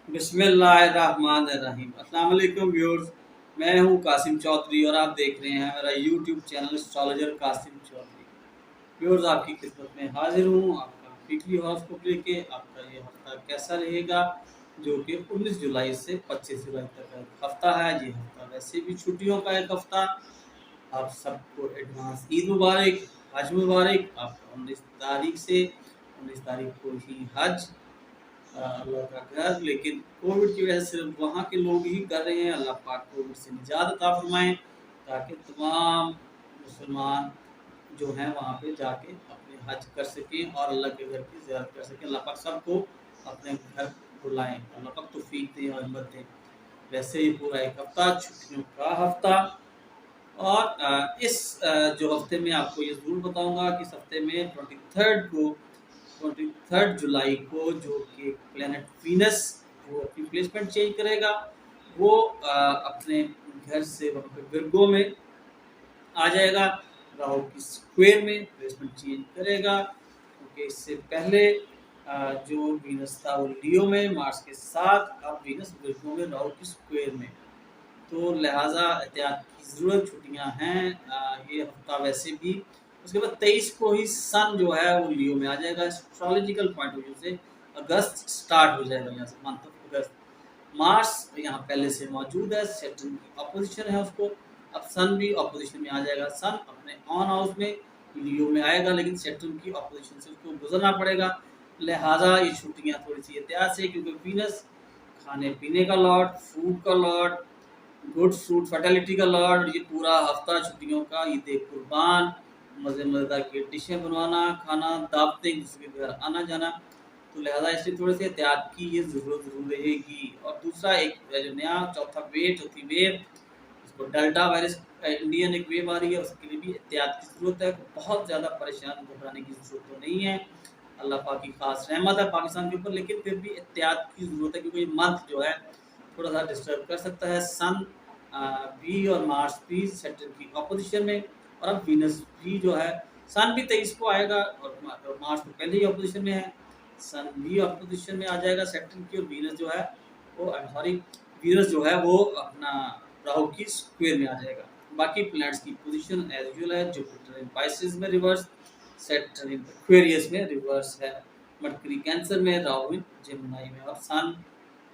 बिस्मिल्लाहिर्रहमानिर्रहीम। अस्सलाम वालेकुम व्यूअर्स, मैं हूं कासिम चौधरी और आप देख रहे हैं मेरा YouTube channel astrologer Qasim Chaudhary. Viewers, आपकी खिदमत में हाजिर हूं आपका वीकली हॉरोस्कोप लेके। आपका ये हफ्ता कैसा रहेगा, जो कि 19 जुलाई से 25 जुलाई तक का एक हफ्ता है। ये हफ्ता वैसे भी छुट्टियों का एक हफ्ता। आप सबको एडवांस ईद मुबारक, हज मुबारक। आपका 19 तारीख से 19 तारीख को ही हज अल्लाह का घर, लेकिन कोविड की वजह से सिर्फ वहाँ के लोग ही कर रहे हैं। अल्लाह पाक कोविड से निजात अता फरमाएं, ताकि तमाम मुसलमान जो हैं वहाँ पे जाके अपने हज कर सकें और अल्लाह के घर की ज़ियारत कर सकें। अल्लाह पाक सबको अपने घर बुलाएं, अल्लाह पाक तौफीक दें और हिम्मत दें। वैसे ही पूरा एक हफ्ता छुट्टियों का हफ्ता। और जो हफ्ते में आपको ये ज़रूर बताऊंगा कि इस हफ्ते में 23 जुलाई को जो कि प्लेनेट वीनस वो अपनी प्लेसमेंट चेंज करेगा। वो अपने घर से वहाँ पे विर्गो में आ जाएगा, राहु की स्क्वायर में प्लेसमेंट चेंज करेगा, क्योंकि इससे पहले जो वीनस था वो लियो में मार्स के साथ, अब वीनस विर्गो में राहु की स्क्वायर में। तो लिहाजा एहतियात की ज़रूरत, छुट्टियां हैं ये हफ्ता वैसे भी। उसके बाद 23 को ही सन जो है वो लियो में आ जाएगा। एस्ट्रोलॉजिकल पॉइंट ऑफ व्यू से अगस्त स्टार्ट हो जाएगा यहाँ से, मंथ ऑफ अगस्त। मार्स यहाँ पहले से मौजूद है, सैटर्न की अपोजिशन है उसको। अब सन भी अपोजिशन में आ जाएगा। सन अपने ऑन हाउस में लियो में आएगा, लेकिन सैटर्न की अपोजिशन से उसको गुजरना पड़ेगा। लिहाजा ये छुट्टियाँ थोड़ी सी एहतियात से, क्योंकि वीनस खाने पीने का लॉर्ड, फूड का लॉर्ड, गुड फ्रूट फर्टिलिटी का लॉर्ड। ये पूरा हफ्ता छुट्टियों का ईद कुर्बान, मज़ेदार की डिशें बनवाना, खाना, दावतें, किसी के घर आना जाना। तो लिहाजा इसलिए थोड़े से एहतियात की ये ज़रूर रहेगी। और दूसरा एक जो नया चौथी वेव, इसको डेल्टा वायरस इंडियन एक वेव आ रही है, उसके लिए भी एहतियात की ज़रूरत है। बहुत ज़्यादा परेशान घबराने की ज़रूरत तो नहीं है, अल्लाह पाक की खास रहमत है पाकिस्तान के ऊपर, लेकिन फिर भी एहतियात की ज़रूरत है, क्योंकि ये मंथ जो है थोड़ा सा डिस्टर्ब कर सकता है। सन भी और मार्स भी सैटर्न की अपोजिशन में, और अब वीनस भी जो है, सन भी 23 को आएगा और मार्स तो पहले ही अपोजिशन में है। सन भी अपोजिशन में आ जाएगा सैटर्न की, और वीनस जो है वो सॉरी वीनस जो है वो अपना राहु की स्क्वायर में आ जाएगा। बाकी प्लैनेट्स की पोजीशन एज यूजुअल है। जुपिटर इन पाइसेस में रिवर्स, सैटर्न इन एक्वेरियस में रिवर्स है, मरकरी कैंसर में, राहु इन जेमिनी में, और सन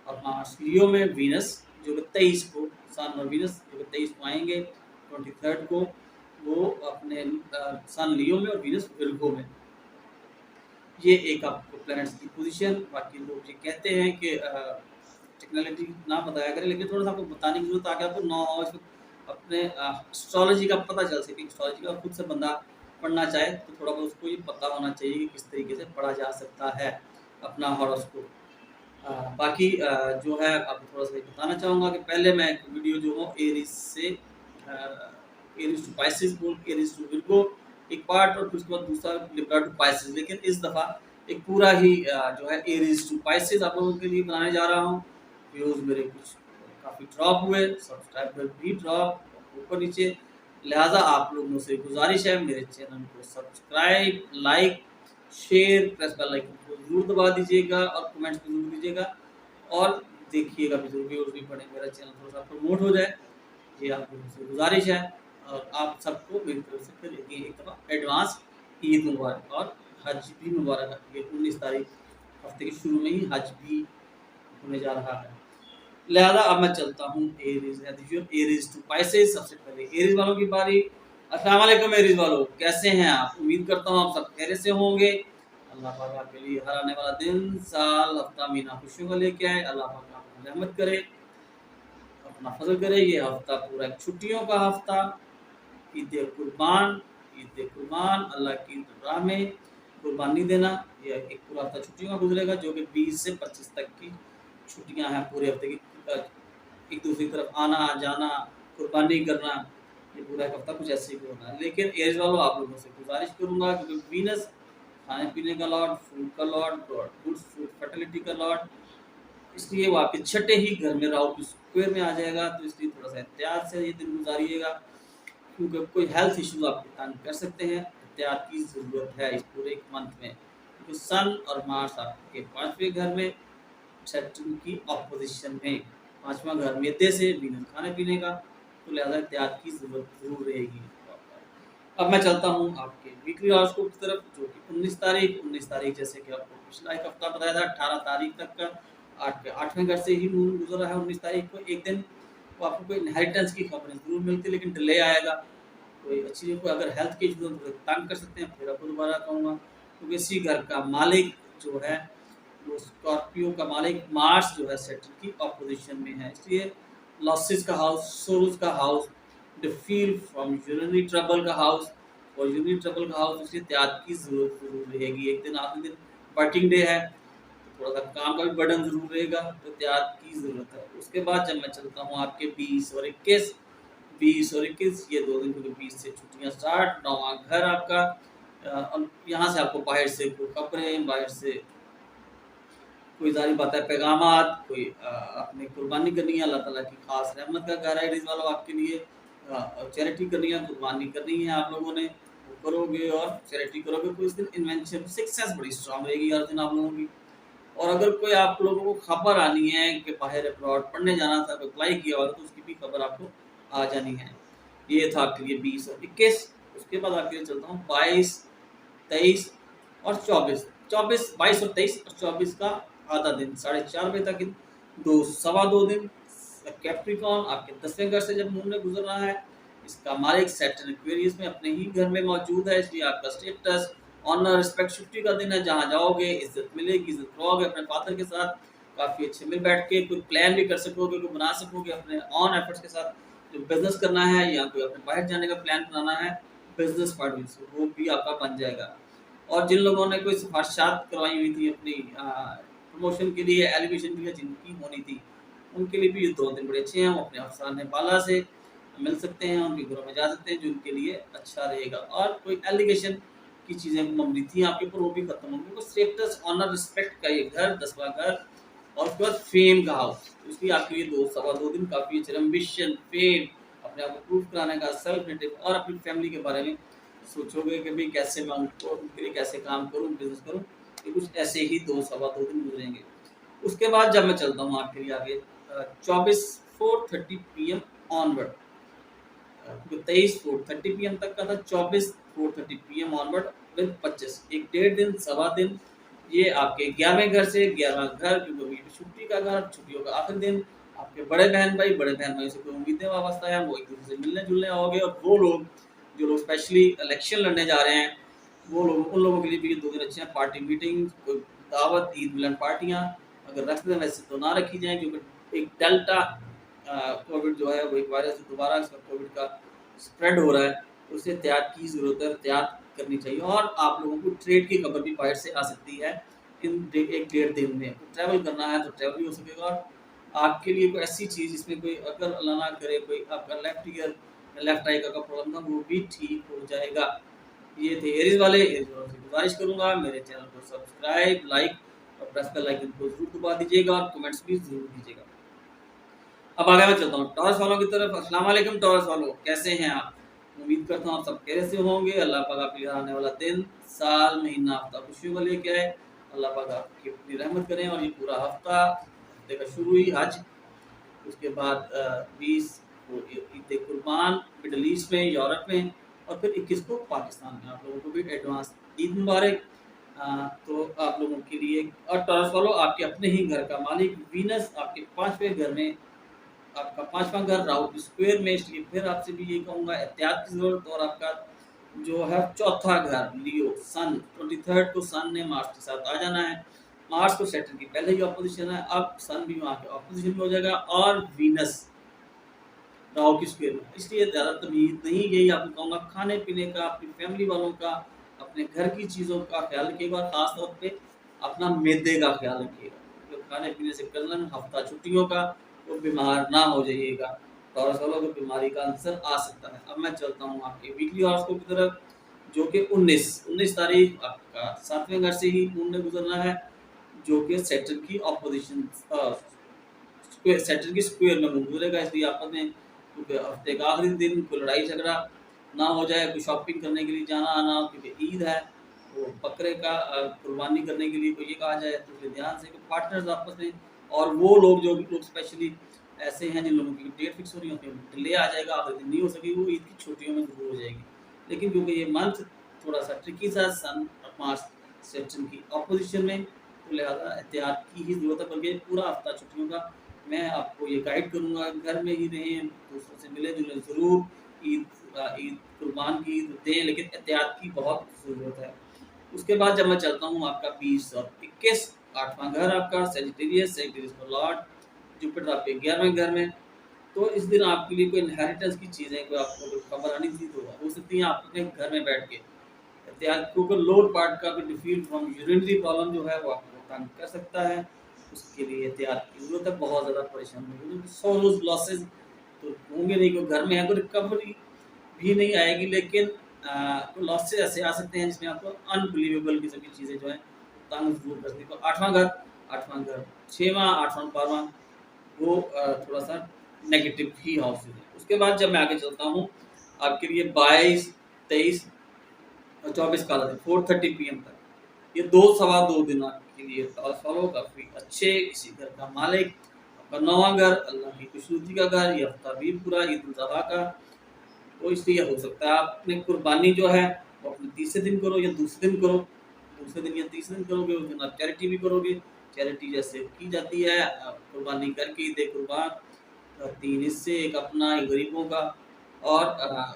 और मार्स लियो में, वीनस जो कि 23 को, सन और वीनस जो कि 23 को आएंगे 23 को, वो अपने सन लियो में और वीनस विर्गो में। ये एक आपको प्लैनेट्स की पोजीशन। बाकी लोग ये कहते हैं कि टेक्नोलॉजी ना बताया करें, लेकिन थोड़ा सा आपको बताने की जरूरत आ गया, आपको नो अपने एस्ट्रोलॉजी का पता चल सके। एस्ट्रोलॉजी का खुद से बंदा पढ़ना चाहे तो थोड़ा बहुत उसको ये पता होना चाहिए कि किस तरीके से पढ़ा जा सकता है अपना हॉरोस्कोप। बाकी जो है आपको थोड़ा सा बताना चाहूँगा कि पहले मैं एक वीडियो जो हो एरीज से एरीज टू पाइसेस बोल के एरीज टू विर्गो एक पार्ट, और फिर उसके बाद दूसरा लिब्रा टू पाइसेस। लेकिन इस दफ़ा एक पूरा ही जो है एरीज टू पाइसेस आप लोगों के लिए बनाने जा रहा हूँ। व्यूज़ मेरे कुछ काफ़ी ड्रॉप हुए, सब्सक्राइबर भी ड्रॉप ऊपर नीचे। लिहाजा आप लोगों से गुजारिश है, मेरे चैनल को subscribe, like, share, press bell icon को जरूर दबा दीजिएगा और कमेंट्स भी जरूर दीजिएगा, और देखिएगा भी जरूर, व्यूज़ भी बढ़े, मेरा चैनल थोड़ा सा प्रमोट हो जाए। ये आप लोगों से गुजारिश है। और आप सबको मेरी तरफ से फिर एक दफ़ा एडवांस ईद मुबारक और हज भी मुबारक है। ये 19 तारीख हफ्ते के शुरू में ही हज भी होने जा रहा है। लिहाजा अब मैं चलता हूँ एरीज टू पाइसेस। सबसे पहले एरीज वालों की बारी। अस्सलाम वालेकुम एरीज वालों, कैसे हैं आप? उम्मीद करता हूँ आप सब खैरियत से होंगे। अल्लाह पाक आपके लिए हर आने वाला दिन, साल, हफ्ता, महीना खुशियों का लेके आए। अल्लाह पाक आपको रहमत करे, अपना फजल करे। ये हफ्ता पूरा छुट्टियों का हफ्ता, ईद कुर्बान, ईद कुर्बान, अल्लाह की राह में कुर्बानी देना। ये एक पूरा हफ्ता छुट्टियों का गुजरेगा, जो कि 20 से 25 तक की छुट्टियां हैं पूरे हफ्ते की। एक दूसरी तरफ आना जाना, कुर्बानी करना, ये पूरा एक हफ्ता कुछ ऐसे ही होना है। लेकिन एज वालों आप लोगों से गुजारिश करूंगा, क्योंकि वीनस खाने पीने का लॉर्ड, फूड का लॉर्ड, गुड फूड फर्टिलिटी का लॉर्ड, इसलिए वो आपके छठे ही घर में राहु की स्क्वायर में आ जाएगा। तो इसलिए थोड़ा सा एहतियात से ये दिन गुजारिएगा, क्योंकि कोई हेल्थ इश्यूज आपके तंग कर सकते हैं। एहतियात की ज़रूरत है इस पूरे एक मंथ में, क्योंकि सन और मार्स आपके 5वें घर में, सैटर्न की ऑपोजिशन में। पांचवा घर मैदे से, वीनस खाने पीने का, तो लिहाजा एहतियात की जरूरत जरूर रहेगी। अब मैं चलता हूँ आपके वीकली हॉरोस्कोप की तरफ, जो कि 19 तारीख जैसे कि आपको पिछला एक हफ्ता बताया था 18 तारीख तक का, 8वें घर से ही मून गुजर रहा है 19 तारीख को। एक दिन वो आपको कोई इनहेरिटेंस की खबरें जरूर मिलती है, लेकिन डिले आएगा। कोई अच्छी कोई अगर हेल्थ के इशू तो तंग कर सकते हैं, फिर आपको दोबारा कहूँगा, क्योंकि इसी घर का मालिक जो है वो स्कॉर्पियो का मालिक मार्स जो है सेटल की ऑपोजिशन में है, इसलिए लॉसेस का हाउस, सोर्स का हाउस, डिफील फ्रॉम यूरिनरी ट्रबल का हाउस, और यूरिनरी ट्रबल का हाउस, इसलिए त्याग की जरूरत जरूर रहेगी। एक दिन आखिरी दिन वर्किंग डे है, तो थोड़ा सा काम का भी बर्डन जरूर रहेगा, तो त्याग की जरूरत है। उसके बाद जब मैं चलता हूँ आपके 20 और 21 ये 2 दिन, क्योंकि 20 से छुट्टियां स्टार्ट, 9वां घर आपका, यहाँ से आपको बाहर से कोई खबरें, बाहर से कोई जारी बात है, पैगामात, कोई अपने कुर्बानी करनी है, अल्लाह ताला की खास रहमत का घर है वालों आपके लिए, चैरिटी करनी है, कुर्बानी करनी है आप लोगों ने, वो करोगे और चैरिटी करोगे तो इस दिन इन्वेंशन सक्सेस बड़ी स्ट्रांग रहेगी हर दिन आप लोगों की। और अगर कोई आप लोगों को खबर आनी है कि बाहर अब्रॉड पढ़ने जाना था, अप्लाई किया हुआ तो उसकी भी खबर आपको आ जानी है। ये था आपके लिए 20 और 21। उसके बाद आपके लिए चलता हूँ 22, 23 और 24। 22 और 23 और 24 का आधा दिन 4:30 बजे तक, 2 सवा 2 दिन कैप्रिकॉन आपके 10वें घर से जब मून ने गुजरना है। इसका मालिक सैटर्न एक्वेरियस में अपने ही घर में मौजूद है, इसलिए आपका स्टेटस, ऑनर, रिस्पेक्ट, छुट्टी का दिन है, जहाँ जाओगे इज्जत मिलेगी, इज्जत पाओगे अपने फादर के साथ, काफ़ी अच्छे मिल बैठ के कोई प्लान भी कर सकोगे, कोई बना सकोगे अपने ऑन एफर्ट्स के साथ। जो बिजनेस करना है या कोई अपने बाहर जाने का प्लान बनाना है बिजनेस पॉइंट ऑफ व्यू से, वो भी आपका बन जाएगा। और जिन लोगों ने कोई सिफारिशात करवाई हुई थी अपनी प्रमोशन के लिए, एलिवेशन के लिए जिनकी होनी थी, उनके लिए भी ये 2 दिन बड़े अच्छे हैं। वो अपने अफसरान बाला से मिल सकते हैं, उनके घरों में जा सकते हैं, जो उनके लिए अच्छा रहेगा। और कोई एलिगेशन की चीज़ें ममरी थी आपके ऊपर, वो भी खत्म होंगी। तो स्टेटस, ऑनर, रिस्पेक्ट का ये घर, 10वां घर, और उसके बाद फेम का हाउस, इसलिए आपके लिए 2 सवा 2 दिन काफ़ी अच्छे। एम्बिशन, फेम, अपने आप को प्रूव कराने का, सेल्फ नेटिव, और अपनी फैमिली के बारे में सोचोगे कि भाई कैसे मैं उनके लिए कैसे काम करूँ, बिजनेस करूँ। ये कुछ ऐसे ही 2 सवा 2 दिन गुजरेंगे। उसके बाद जब मैं चलता हूँ आपके लिए आगे 24 4:30 PM ऑनवर्ड, 23 4:30 PM तक का था, 24 4:30 PM ऑनवर्ड विद 25, एक 1.5 दिन, सवा दिन, ये आपके 11वें घर से, 11वां घर क्योंकि ये छुट्टी का घर, छुट्टियों का आखिरी दिन। आपके बड़े बहन भाई से कोई उम्मीदें वाबस्ता है, वो एक दूसरे से मिलने जुलने आओगे। और वो लोग जो लोग स्पेशली इलेक्शन लड़ने जा रहे हैं, वो लोग, उन लोगों के लिए भी ये 2 दिन अच्छे हैं। पार्टी मीटिंग, कोई दावत, ईद मिलन पार्टियाँ अगर रखते हैं वैसे तो ना रखी जाएँ, क्योंकि एक डेल्टा कोविड जो है वो एक वायरस दोबारा इसका कोविड का स्प्रेड हो रहा है, तो उससे एहतियात की ज़रूरत है, एहतियात करनी चाहिए। और आप लोगों को ट्रेड की खबर भी बाहर से आ सकती है इन 1 डेढ़ दिन में। तो ट्रैवल करना है तो ट्रैवल भी हो सकेगा। और आपके लिए कोई ऐसी चीज़ जिसमें कोई अगर अल्लाह ना करे कोई आपका लेफ्ट आई का प्रॉब्लम था, वो भी ठीक हो जाएगा। ये थे एरीज वाले। एरीज वालों से गुजारिश करूंगा मेरे चैनल को सब्सक्राइब, लाइक और प्रेस बेल आइकन को जरूर दबा दीजिएगा, और कमेंट्स भी जरूर दीजिएगा। अब आगे मैं चलता हूँ टॉरस वालों की तरफ। अस्सलाम वालेकुम टॉरस वालों, कैसे हैं आप? उम्मीद करता हूँ आप सब कैसे होंगे। अल्लाह पाक आपके लिए आने वाला दिन, साल, महीना, हफ्ता खुशियों को लेके आए। अल्लाह पाक आपकी अपनी रहमत करें। और ये पूरा हफ्ता, हफ्ते का शुरू ही हज, उसके बाद 20 को ईद कुर्बान मिडल ईस्ट में, यूरोप में, और फिर 21 को पाकिस्तान में। आप लोगों को भी एडवांस ईद मुबारक। तो आप लोगों के लिए, और टॉरस वालों आपके अपने ही घर का मालिक वीनस आपके 5वें घर में, आपका 5वां घर राहु स्क्वायर में, इसलिए फिर आपसे भी ये कहूँगा एहतियात की ज़रूरत। और आपका जो है 4था घर लियो, सन 23 को सन ने मार्स के साथ आ जाना है। मार्स को सैटर्न की पहले ही ऑपोजिशन है, अब सन भी वहाँ के ऑपोजिशन में हो जाएगा, और वीनस राहु की स्क्वायर में, इसलिए ज़्यादा तमीज़ नहीं। यही आपको कहूँगा, खाने पीने का, अपनी फैमिली वालों का, अपने घर की चीज़ों का ख्याल रखिएगा, और ख़ास तौर पे अपना मैदे का ख्याल रखिएगा। तो खाने पीने से कलन हफ्ता छुट्टियों का, तो बीमार ना हो जाइएगा। टॉरस वालों को बीमारी का आंसर आ सकता है। अब मैं चलता हूँ आपके वीकली हॉरोस्कोप की तरफ, जो कि 19 तारीख आपका 7वें घर से ही मून ने गुजरना है, जो कि सैटर्न की ऑपोजिशन, सैटर्न की स्क्वायर में मून गुजरेगा। इसलिए आपस में हफ्ते का आखिरी दिन कोई लड़ाई झगड़ा ना हो जाए, कोई शॉपिंग करने के लिए जाना आना, क्योंकि ईद है, वो बकरे का कुर्बानी करने के लिए कोई ये कहा जाए, तो ध्यान से पार्टनर्स आपस में और वो लोग जो लोग स्पेशली ऐसे हैं जिन लोगों की डेट फिक्स हो रही है उसमें डिले आ जाएगा, आखिरी दिन नहीं हो सकेगी, वो ईद की छुट्टियों में ज़रूर हो जाएगी। लेकिन क्योंकि ये मंथ थोड़ा सा ट्रिकी सा, सन और मार्च सेप्टेम की ऑपोजिशन में, तो लिहाजा एहतियात की ही ज़रूरत है। बल्कि पूरा हफ्ता छुट्टियों का मैं आपको ये गाइड करूँगा, घर में ही रहें, दूसरों से मिले जुलें ज़रूर, ईद कुर्बान की ईद दें, लेकिन एहतियात की बहुत ज़रूरत है। उसके बाद जब मैं चलता हूँ आपका 20 और 21, 8वां घर आपका सेजिटेरियस का लॉर्ड, जुपिटर आपके 11वें घर में। तो इस दिन आपके लिए कोई इनहेरिटेंस की चीज़ें कोई आपको कोई खबर आनी थी तो हो सकती है आप अपने घर में बैठ के एहतियात, क्योंकि लोअर पार्ट का भी डिफीट फ्रॉम यूरिनरी प्रॉब्लम जो है वो आपको तंग कर सकता है। उसके लिए एहतियात की ज़रूरत है, बहुत ज़्यादा परेशान होगी, सॉरोज लॉसेज तो होंगे नहीं, कोई घर में है, कोई रिकवरी भी नहीं आएगी, लेकिन तो लॉसेज ऐसे आ सकते हैं जिसमें आपको अनबिलीवेबल किस्म की चीज़ें जो हैं तंग ज़रूर कर सकती है। तो 8वां घर 6वां 8वां 12वां वो थोड़ा सा नेगेटिव ही हाउसेज है। उसके बाद जब मैं आगे चलता हूँ आपके लिए 22, 23 और 24 का दिन 4:30 PM तक, ये 2 सवा 2 दिन आपके लिए फॉलो काफ़ी अच्छे। किसी घर का मालिक आपका 9वां घर, अल्लाह की खुशनुदी का घर, ये हफ्ता भी पूरा ईद उल अज़हा का, तो इसलिए हो सकता है आपने कुर्बानी जो है वो अपने तीसरे दिन करो या दूसरे दिन करो, दूसरे दिन या तीसरे दिन करोगे, उस दिन आप चैरिटी भी करोगे। चैरिटी जैसे की जाती है, आप कुर्बानी करके ईद कुर्बान 3 हिस्से, एक अपना, एक गरीबों का और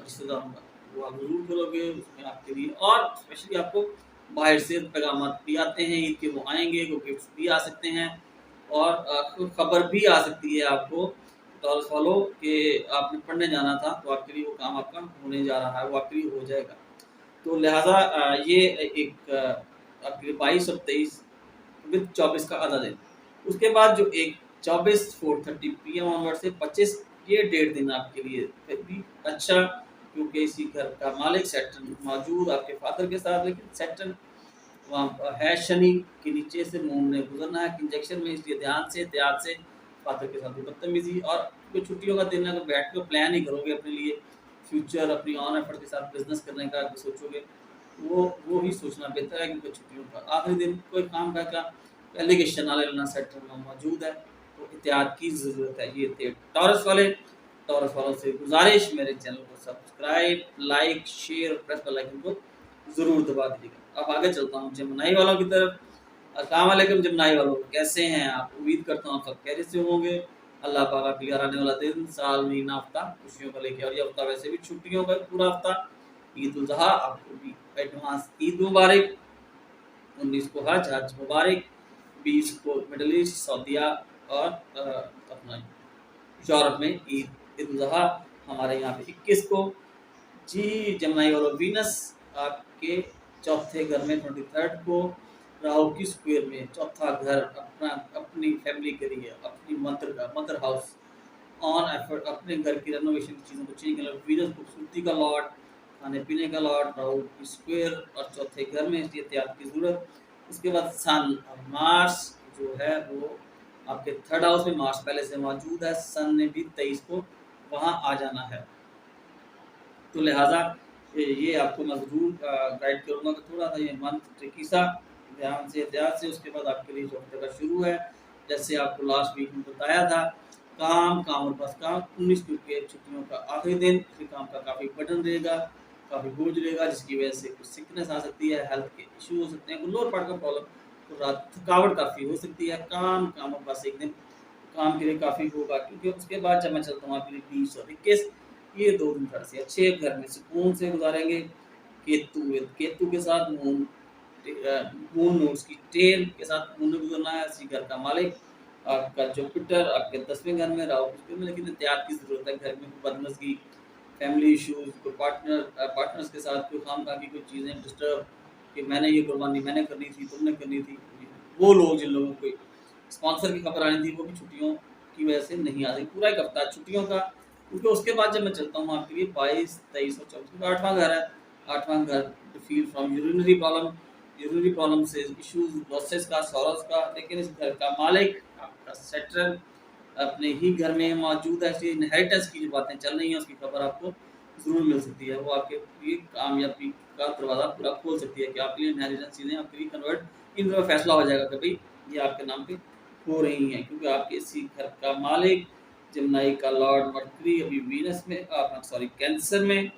रिश्तेदारों का, वो आप ज़रूर करोगे। उसमें आपके लिए और स्पेशली आपको बाहर से पैगाम भी आते हैं ईद के, वो आएंगे, वो गिफ्ट भी आ सकते हैं और खबर भी आ सकती है आपको तो फॉलो कि आपने पढ़ने जाना था, तो आपके लिए वो काम आपका होने जा रहा है, वो आपके लिए हो जाएगा। तो लिहाजा ये एक आपके लिए 22 और 23 विद 24 का आधा दिन। उसके बाद जो एक 24 4:30 PM ऑनवर्ड से 25, ये 1.5 दिन आपके लिए फिर भी अच्छा, क्योंकि इसी घर का मालिक सैटर्न मौजूद आपके फादर के साथ, लेकिन सैटर्न वहाँ है शनि के नीचे से मून ने गुजरना है कंजक्शन में, इसलिए ध्यान से एहतियात से फादर के साथ बदतमीजी। और कोई छुट्टियों का दिन अगर बैठ कर प्लान ही करोगे अपने लिए फ्यूचर, अपनी ऑन एफर्ट के साथ बिजनेस करने का अगर सोचोगे, वो ही सोचना बेहतर है, क्योंकि छुट्टियों का आखिरी दिन कोई काम का एलिगेशन ना लेना सेक्टर में मौजूद है, तो एहतियात की ज़रूरत है। ये थे टॉरस वाले। टॉरस वालों से गुजारिश, मेरे चैनल को सब्सक्राइब, लाइक, शेयर और प्रेस बेल आइकन को ज़रूर दबा दीजिएगा। अब आगे चलता हूँ जमुनाई वालों की तरफ। अस्सलाम वालेकुम जमुनाई वालों, कैसे हैं आप? उम्मीद करता हूँ सब खैरियत से होंगे। अल्लाह पाक आपके लिए आने वाला दिन, साल, महीना, हफ्ता खुशियों का लेके, और ये हफ्ता वैसे भी छुट्टियों का पूरा हफ्ता। ईद उल अज़हा आपको भी एडवांस ईद मुबारक। 19 को हज मुबारक। 20 को मिडल ईस्ट सऊदीया और अपना यूरोप में ईद उल अज़हा। हमारे यहाँ पे 21 को। जी जमुनाई वालों, वीनस आपके चौथे घर में 23 को, राहु की स्क्वायर में चौथा घर अपना, अपनी फैमिली के लिए, अपनी मदर हाउस ऑन एफर्ट, अपने घर की रेनोवेशन की चीज़ों को चेंज करना। वीनस खूबसूरती का लॉर्ड, खाने पीने का लॉर्ड, राहु की स्क्वायर और चौथे घर में, इसलिए एहतियात की ज़रूरत। उसके बाद सन और मार्स जो है वो आपके 3rd हाउस में, मार्स पहले से मौजूद है, सन ने भी 23 को वहाँ आ जाना है। तो लिहाजा ये आपको मैं ज़रूर गाइड करूँगा कि थोड़ा सा ये मंथ ट्रिकी सा, ध्यान से एहतियात से। उसके बाद आपके लिए जो हफ्ते का शुरू है, जैसे आपको लास्ट वीक में बताया था, काम और बस काम। 19 क्योंकि छुट्टियों का आखिरी दिन, फिर काम का काफ़ी बर्डन रहेगा, काफ़ी बोझ रहेगा, जिसकी वजह से कुछ सिकनेस आ सकती है, हेल्थ के इशू हो सकते हैं, लोअर पार्ट का प्रॉब्लम, तो रात थकावट काफ़ी हो सकती है। काम और बस एक दिन काम के लिए काफ़ी होगा, क्योंकि उसके बाद जब मैं चलता हूँ आपके लिए 20 और 21, ये 2 दिन थोड़े से अच्छे, घर में सुकून से गुजारेंगे। केतु के साथ मून, मून नोट्स की टेल के साथ मून ने गुजरना है। इसी घर का मालिक आपका जुपिटर आपके 10वें घर में, राहु के में, लेकिन एहतियात की ज़रूरत है। घर में कोई बदमज़गी, फैमिली इश्यूज, कोई पार्टनर्स के साथ कोई खामखा की कोई चीज़ें डिस्टर्ब, कि मैंने ये कुर्बानी मैंने करनी थी, तुमने करनी थी। वो लोग जिन लोगों को स्पॉन्सर की खबर आनी थी, वो भी छुट्टियों की वजह से नहीं आ रही। पूरा एक हफ्ता छुट्टियों का। क्योंकि उसके बाद जब मैं चलता हूँ आपके लिए 22, 23 और 24, 8वां घर है। 8वां घर फील फ्रॉम यूरिनरी प्रॉब्लम से इश्यूज, लॉसेस का, सॉरोस का, लेकिन इस घर का मालिक आपका सैटर्न अपने ही घर में मौजूद है, इसलिए इनहेरिटेंस की जो बातें चल रही हैं उसकी खबर आपको ज़रूर मिल सकती है। वो आपके लिए कामयाबी का दरवाज़ा पूरा खोल सकती है कि आपके लिए इनहेरिटेंस चीज़ें आपके लिए कन्वर्ट इन फैसला हो जाएगा कि भाई ये आपके नाम पे हो रही हैं, क्योंकि आपके इसी घर का मालिक जमनाई का लॉर्ड मर्करी अभी वीनस में, सॉरी कैंसर में,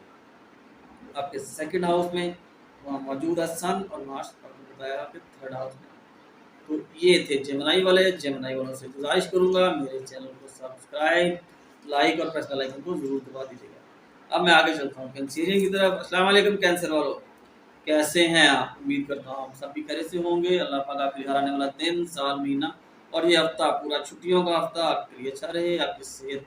आपके सेकंड हाउस में वहाँ मौजूद है सन, और मार्स आपको बताया आपके थर्ड हाउस में। तो ये थे जेमिनी वाले। जेमिनी वालों से गुजारिश करूंगा मेरे चैनल को सब्सक्राइब, लाइक और प्रेस बेल आइकन को जरूर दबा दीजिएगा। अब मैं आगे चलता हूँ कैंसरियन की तरफ। अस्सलाम वालेकुम कैंसर वालों, कैसे हैं आप? उम्मीद करता हूँ आप सभी खैरियत से होंगे। अल्लाह पाक आपके लिए आने वाला दिन, साल, महीना और ये हफ्ता, पूरा छुट्टियों का हफ्ता आपके लिए अच्छा रहे। आपकी सेहत,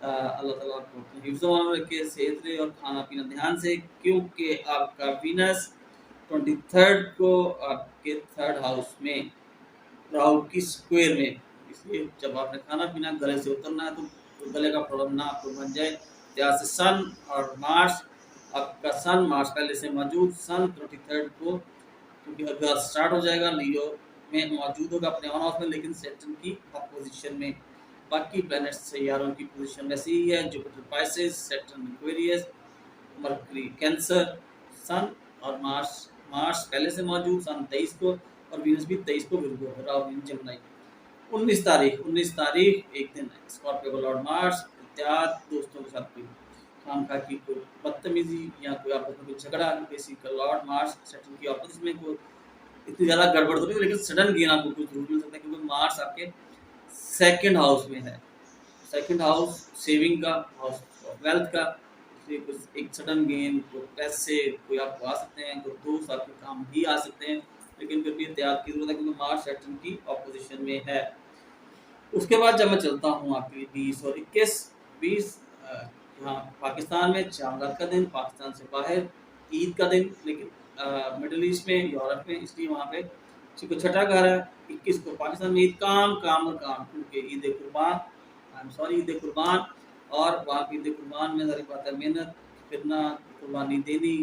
अल्लाह ताला आपको अपने हिफ्ज़-ओ-मान में रखे, सेहत रहे और खाना पीना ध्यान से, क्योंकि आपका वीनस 23 को आपके थर्ड हाउस में राहु की स्क्वायर में, इसलिए जब आपने खाना पीना गले से उतरना है तो गले का प्रॉब्लम ना आपको बन जाए। यहाँ से सन और मार्स, आपका सन मार्स पहले से मौजूद, सन 23 को क्योंकि अगस्त स्टार्ट हो जाएगा, लियो में मौजूद होगा अपने ऑन हाउस में, लेकिन सैटर्न की अपोजिशन में। बाकी प्लैनेट्स सैयारों की पोजीशन वैसी ही है, Jupiter Pisces, Saturn Aquarius, Mercury Cancer, sun और मार्स, मार्स पहले से मौजूद सन 23 को, और वीनस भी 23 को विर्गो है, राहु इन जमनाई। 19 तारीख एक दिन स्कॉर्पियो का लॉर्ड मार्स इत्याद दोस्तों के साथ कोई खामखा की कोई बदतमीजी या कोई आपस में कोई झगड़ा, किसी का लॉर्ड मार्स सैटर्न की आपस में कोई इतनी ज़्यादा गड़बड़ तो नहीं, लेकिन सडन गेन आपको कुछ जरूर मिल सकता है, क्योंकि मार्स आपके सेकंड हाउस में है। सेकंड हाउस सेविंग का, हाउस ऑफ वेल्थ का, इसलिए कुछ एक सडन गेन, कोई पैसे कोई आपको आ सकते हैं, कोई दोस्त आपके काम भी आ सकते हैं, लेकिन फिर भी एहतियात की जरूरत है, क्योंकि मार्स सैटर्न की ऑपोजिशन में है। उसके बाद जब मैं चलता हूँ आपकी 20 और 21, 20 यहाँ पाकिस्तान में चांद का दिन, पाकिस्तान से बाहर ईद का दिन, लेकिन मिडिल ईस्ट में, यूरोप में, इसलिए वहाँ पे किसी को छठा घर है। 21 को पाकिस्तान में ईद, काम काम और काम, क्योंकि ईद कुर्बान, आई एम सॉरी, ईद कुर्बान, और वहाँ की ईद कुर्बान में सारी बात है, मेहनत करना, कुर्बानी देनी,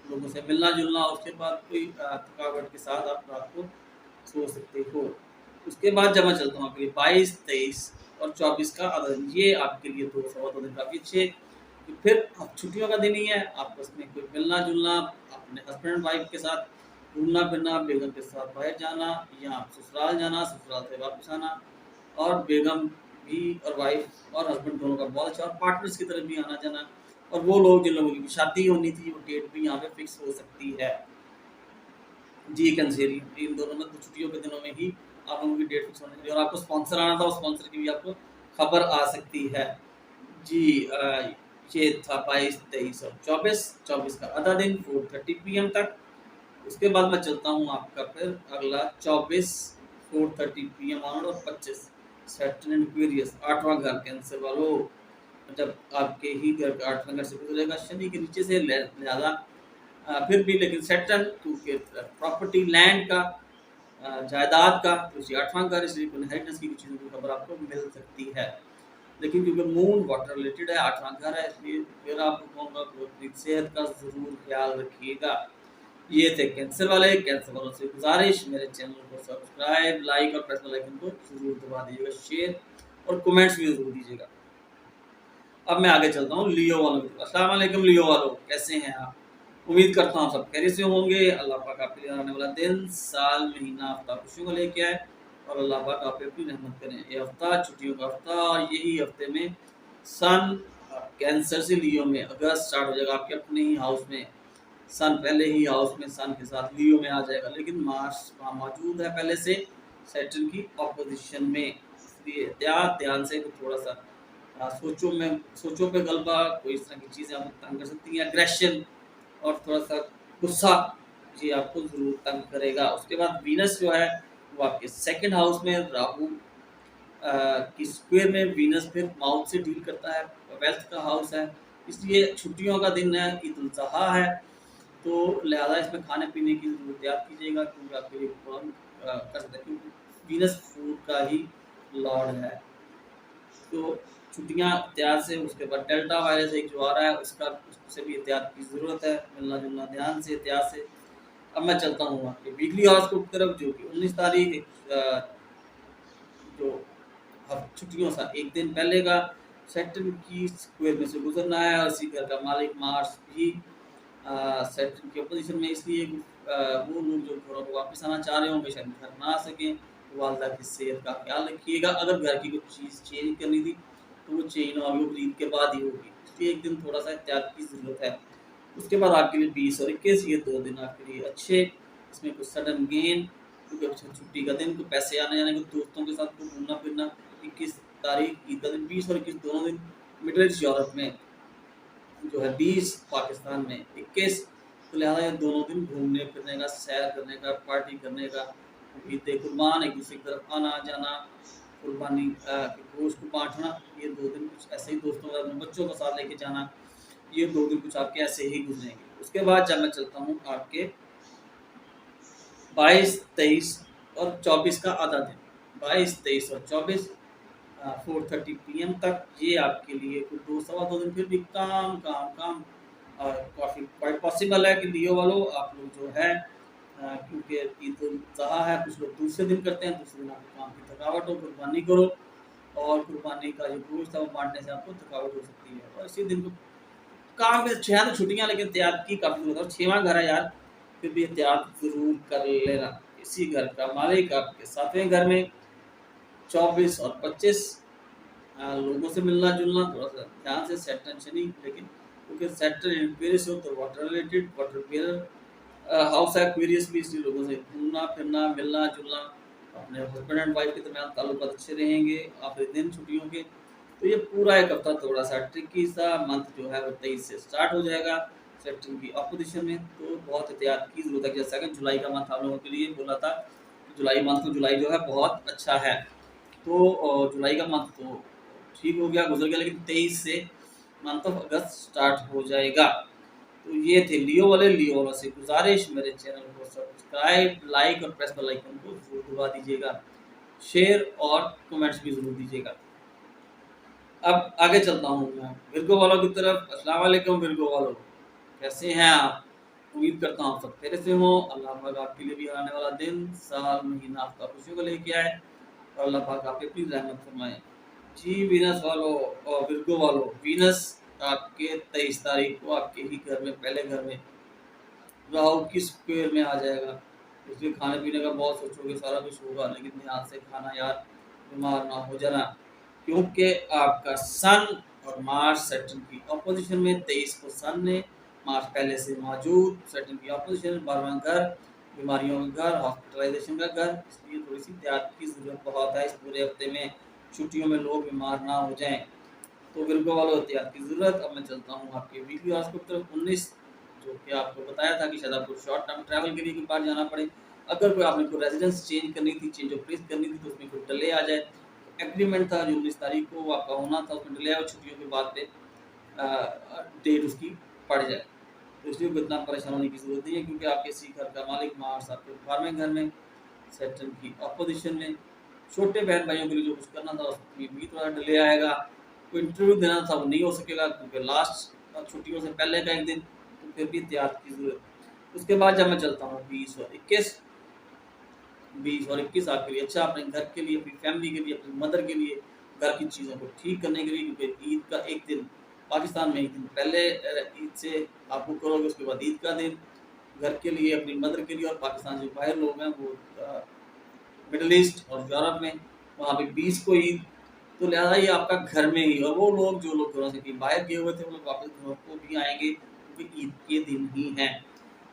लोगों से मिलना जुलना, उसके बाद कोई थकावट के साथ आप रात को सो सकते हो। उसके बाद जब मैं चलता हूँ आपके लिए 22, 23 और 24 का अदद, ये आपके लिए 2 दिन काफ़ी अच्छे। तो फिर अब छुट्टियों का दिन ही है, आपस में कोई मिलना जुलना, अपने हस्बैंड वाइफ के साथ घूमना फिरना, बेगम के साथ बाहर जाना, या ससुराल जाना, ससुराल से वापस आना, और बेगम भी और वाइफ और हस्बैंड दोनों का बहुत अच्छा, और पार्टनर्स की तरफ भी आना जाना, और वो लोग जिन लोगों की शादी होनी थी वो डेट भी यहाँ पे फिक्स हो सकती है। जी कैंसेरियन, इन दोनों में छुट्टियों के दिनों में ही आप लोगों की डेट फिक्स होनी चाहिए, और आपको स्पॉन्सर आना था, उस स्पॉन्सर की भी आपको खबर आ सकती है। जी ये था 22, 23 और 24। 24 का आधा दिन 4:30 PM तक। उसके बाद मैं चलता हूँ आपका फिर अगला 24 4:30 PM ऑनवर्ड, और 25 सैटर्न एंड एक्वेरियस, 8वां घर कैंसर वालों। जब आपके ही घर का 8वां घर से गुजरेगा शनि के नीचे से, लिहाजा फिर भी, लेकिन सैटर्न क्योंकि प्रॉपर्टी लैंड का, जायदाद का, तो 8वां घर, इसलिए इनहेरिटेंस की कुछ चीज़ों की खबर आपको मिल सकती है। लेकिन क्योंकि मून वाटर रिलेटेड है, 8वां घर है, इसलिए फिर आपको कहूँगा कि अपनी सेहत का ज़रूर ख्याल रखिएगा। ये थे कैंसर वाले। कैंसर वालों से गुजारिश, मेरे चैनल को सब्सक्राइब, लाइक और प्रेस बेल आइकन को जरूर दबा दीजिएगा, शेयर और कमेंट्स भी जरूर दीजिएगा। अब मैं आगे चलता हूँ लियो वालों की तरफ। अस्सलाम वालेकुम लियो वालों, कैसे हैं आप? उम्मीद करता हूँ सब खैरियत से होंगे। अल्लाह पाक आपके लिए आने वाला दिन, साल, महीना, हफ्ता खुशियों को लेके आए, और अल्लाह पाक आप पे अपनी रहमत करें। ये हफ्ता छुट्टियों का हफ्ता, और यही हफ्ते में सन कैंसर से लियो में अगस्त स्टार्ट हो जाएगा आपके अपने ही हाउस में। सन पहले ही हाउस में सन के साथ लियो में आ जाएगा, लेकिन मार्स वहाँ मौजूद है पहले से सैटर्न की ऑपोजिशन में, इसलिए ध्यान से थोड़ा सा सोचों पे गलबा, कोई इस तरह की चीज़ें आपको तंग कर सकती हैं, एग्रेशन और थोड़ा सा गुस्सा, जी आपको ज़रूर तंग करेगा। उसके बाद वीनस जो है वो आपके सेकंड हाउस में, राहु की स्क्वायर में, वीनस फिर माउथ से डील करता है, वेल्थ का हाउस है, इसलिए छुट्टियों का दिन है, ईद उल ज़ुहा है, तो लिहाजा इसमें खाने पीने की ज़रूर याद कीजिएगा, क्योंकि आपके लिए प्रॉब्लम कर सकता है, क्योंकि वीनस फूड का ही लॉर्ड है। तो छुट्टियाँ एहतियात से, उसके बाद डेल्टा वायरस एक जो आ रहा है उसका, उससे भी एहतियात की ज़रूरत है, मिलना जुलना ध्यान से, एहतियात से। अब मैं चलता हूँ आपके वीकली हॉरोस्कोप की तरफ, जो कि 19 तारीख, जो अब छुट्टियों से एक दिन पहले का, सैटर्न की स्क्वायर में से गुजरना है, और इसी घर का मालिक मार्स भी सैटर्न की अपोजिशन में, इसलिए वो लोग जो घरों को वापस आना चाह रहे होंगे शायद घर ना आ सकें, वालदा की सेहत का ख्याल रखिएगा। अगर घर की कुछ चीज़ चेंज करनी थी तो वो चेंज अभी वो ईद के बाद ही होगी, इसलिए एक दिन थोड़ा सा एहतियात की ज़रूरत है। उसके बाद आपके लिए 20 और 21 ये 2 दिन आपके लिए अच्छे, इसमें कुछ सडन गेन, क्योंकि अच्छा छुट्टी का दिन, कुछ पैसे आने जाने, कुछ दोस्तों के साथ कुछ घूमना फिरना। 21 तारीख ईद का दिन, 20 और 21 दोनों दिन मिडिल ईस्ट यूरोप में जो है, 20 पाकिस्तान में 21, तो लिहाजा ये दोनों दिन घूमने फिरने का, सैर करने का, पार्टी करने का, ईद कुर्बान, एक दूसरे की तरफ आना जाना, कुर्बानी के गोश्त को बांटना, ये 2 दिन कुछ ऐसे ही दोस्तों के साथ, अपने बच्चों को साथ लेके जाना, ये 2 दिन कुछ आपके ऐसे ही गुजरेंगे। उसके बाद जब मैं चलता हूँ आपके 22, 23 और 24 का आधा दिन, 22, 23 और 24 4:30 PM तक, ये आपके लिए कुछ 2 सवा 2 दिन फिर भी काम काम काम, और काफ़ी क्वाइट पॉसिबल है कि लियो वालों आप लोग जो है, क्योंकि ईद उल ज़ुहा है, कुछ लोग दूसरे दिन करते हैं, दूसरे दिन आपको काम की थकावट हो, कुर्बानी करो, और कुर्बानी का जो गोश्त है वो बांटने से आपको थकावट हो सकती है, और इसी दिन को काम के 6 तो छुट्टियाँ, लेकिन एहतियात की काफ़ी ज़रूरत है। 6वां घर है यार, फिर भी एहतियात ज़रूर कर लेना। इसी घर का मालिक आपके 7वें घर में 24 और 25 लोगों से मिलना जुलना, थोड़ा सा ध्यान से, सैटर्न शनि, लेकिन क्योंकि सैटर्न एक्वेरियस हो तो water related, water bearer house है एक्वेरियस भी, इसलिए लोगों से घूमना फिरना, मिलना जुलना, अपने हस्बैंड एंड वाइफ के दरमियान ताल्लुकात अच्छे रहेंगे आखिरी दिन छुट्टियों के। तो ये पूरा एक हफ्ता थोड़ा सा ट्रिकी सा मंथ जो है वो 23 से स्टार्ट हो जाएगा सैटर्न की अपोजिशन में, तो बहुत एहतियात की जरूरत है। जैसा कि जुलाई का मंथ आप लोगों के लिए बोला था, जुलाई मंथ, तो जुलाई जो है बहुत अच्छा है, तो जुलाई का मंथ तो ठीक हो गया, गुजर गया, लेकिन 23 से मंथ ऑफ अगस्त स्टार्ट हो जाएगा। तो ये थे लियो वाले। लियो वालों से गुजारिश, मेरे चैनल को सब्सक्राइब, लाइक और प्रेस बेल आइकन को जरूर दबा दीजिएगा, शेयर और कमेंट्स भी जरूर दीजिएगा। अब आगे चलता हूँ मैं विर्गो वालों की तरफ। अस्सलाम वालेकुम विर्गो वालों, कैसे हैं आप? उम्मीद करता हूँ सब खैरियत से हो। अल्लाह पाक आपके लिए भी आने वाला दिन, साल, महीना आपका खुशियों को लेके आए, और अल्लाह पाक आप पे अपनी रहमत फरमाए। जी वीनस वालों और विर्गो वालों, वीनस आपके 23 तारीख को आपके ही घर में, पहले घर में राहु की स्क्वायर में आ जाएगा, इसलिए खाने पीने का बहुत सोचोगे, सारा कुछ होगा, लेकिन ध्यान से खाना यार, बीमार ना हो जाना, क्योंकि आपका सन और मार्स सैटर्न की ऑपोजिशन में, 23 को सन ने, मार्स पहले से मौजूद, सैटर्न की ऑपोजिशन, 12वां घर, बीमारियों का घर, हॉस्पिटलाइजेशन का घर, इसलिए थोड़ी सी एहतियात की जरूरत बहुत है इस पूरे हफ्ते में, छुट्टियों में लोग बीमार ना हो जाएं, तो विर्गो वालों एहतियात की ज़रूरत। अब मैं चलता हूँ आपके वीकली हॉरोस्कोप तरफ। 19, जो कि आपको बताया था कि शायद आपको शॉर्ट टर्म ट्रैवल के लिए कहीं बाहर जाना पड़े, अगर कोई आपने कोई रेजिडेंस चेंज करनी थी, चेंज ऑफ प्लेस करनी थी, तो उसमें कोई डिले आ जाए। एग्रीमेंट था जो 19 तारीख को वो आपका होना था, उसमें डिले आया, छुट्टियों के बाद पे डेट उसकी पड़ जाए, तो इसलिए कोई इतना परेशान होने की ज़रूरत नहीं है, क्योंकि आपके इसी घर का मालिक मार्स आपके 12वें घर में, सैटर्न की अपोजिशन में, छोटे बहन भाइयों के लिए जो कुछ करना था उसमें भी थोड़ा डिले आएगा, कोई इंटरव्यू देना था वो नहीं हो सकेगा, क्योंकि लास्ट छुट्टियों से पहले का एक दिन, तो फिर भी एहतियात की जरूरत। उसके बाद जब मैं चलता हूँ 20 और 21, 20 और 21 आपके लिए अच्छा, अपने घर के लिए, अपनी फैमिली के लिए, अपनी मदर के लिए, घर की चीज़ों को ठीक करने के लिए, क्योंकि ईद का एक दिन पाकिस्तान में एक दिन पहले ईद से आप बुक करोगे, उसके बाद ईद का दिन, घर के लिए, अपनी मदर के लिए, और पाकिस्तान से बाहर लोग हैं वो मिडल ईस्ट और यूरोप में, वहाँ पे 20 को ईद, तो लिहाजा ये आपका घर में ही, और वो लोग जो लोग घरों से कहीं बाहर गए हुए थे वो लोग वापस घरों को भी आएंगे, क्योंकि ईद के दिन ही हैं।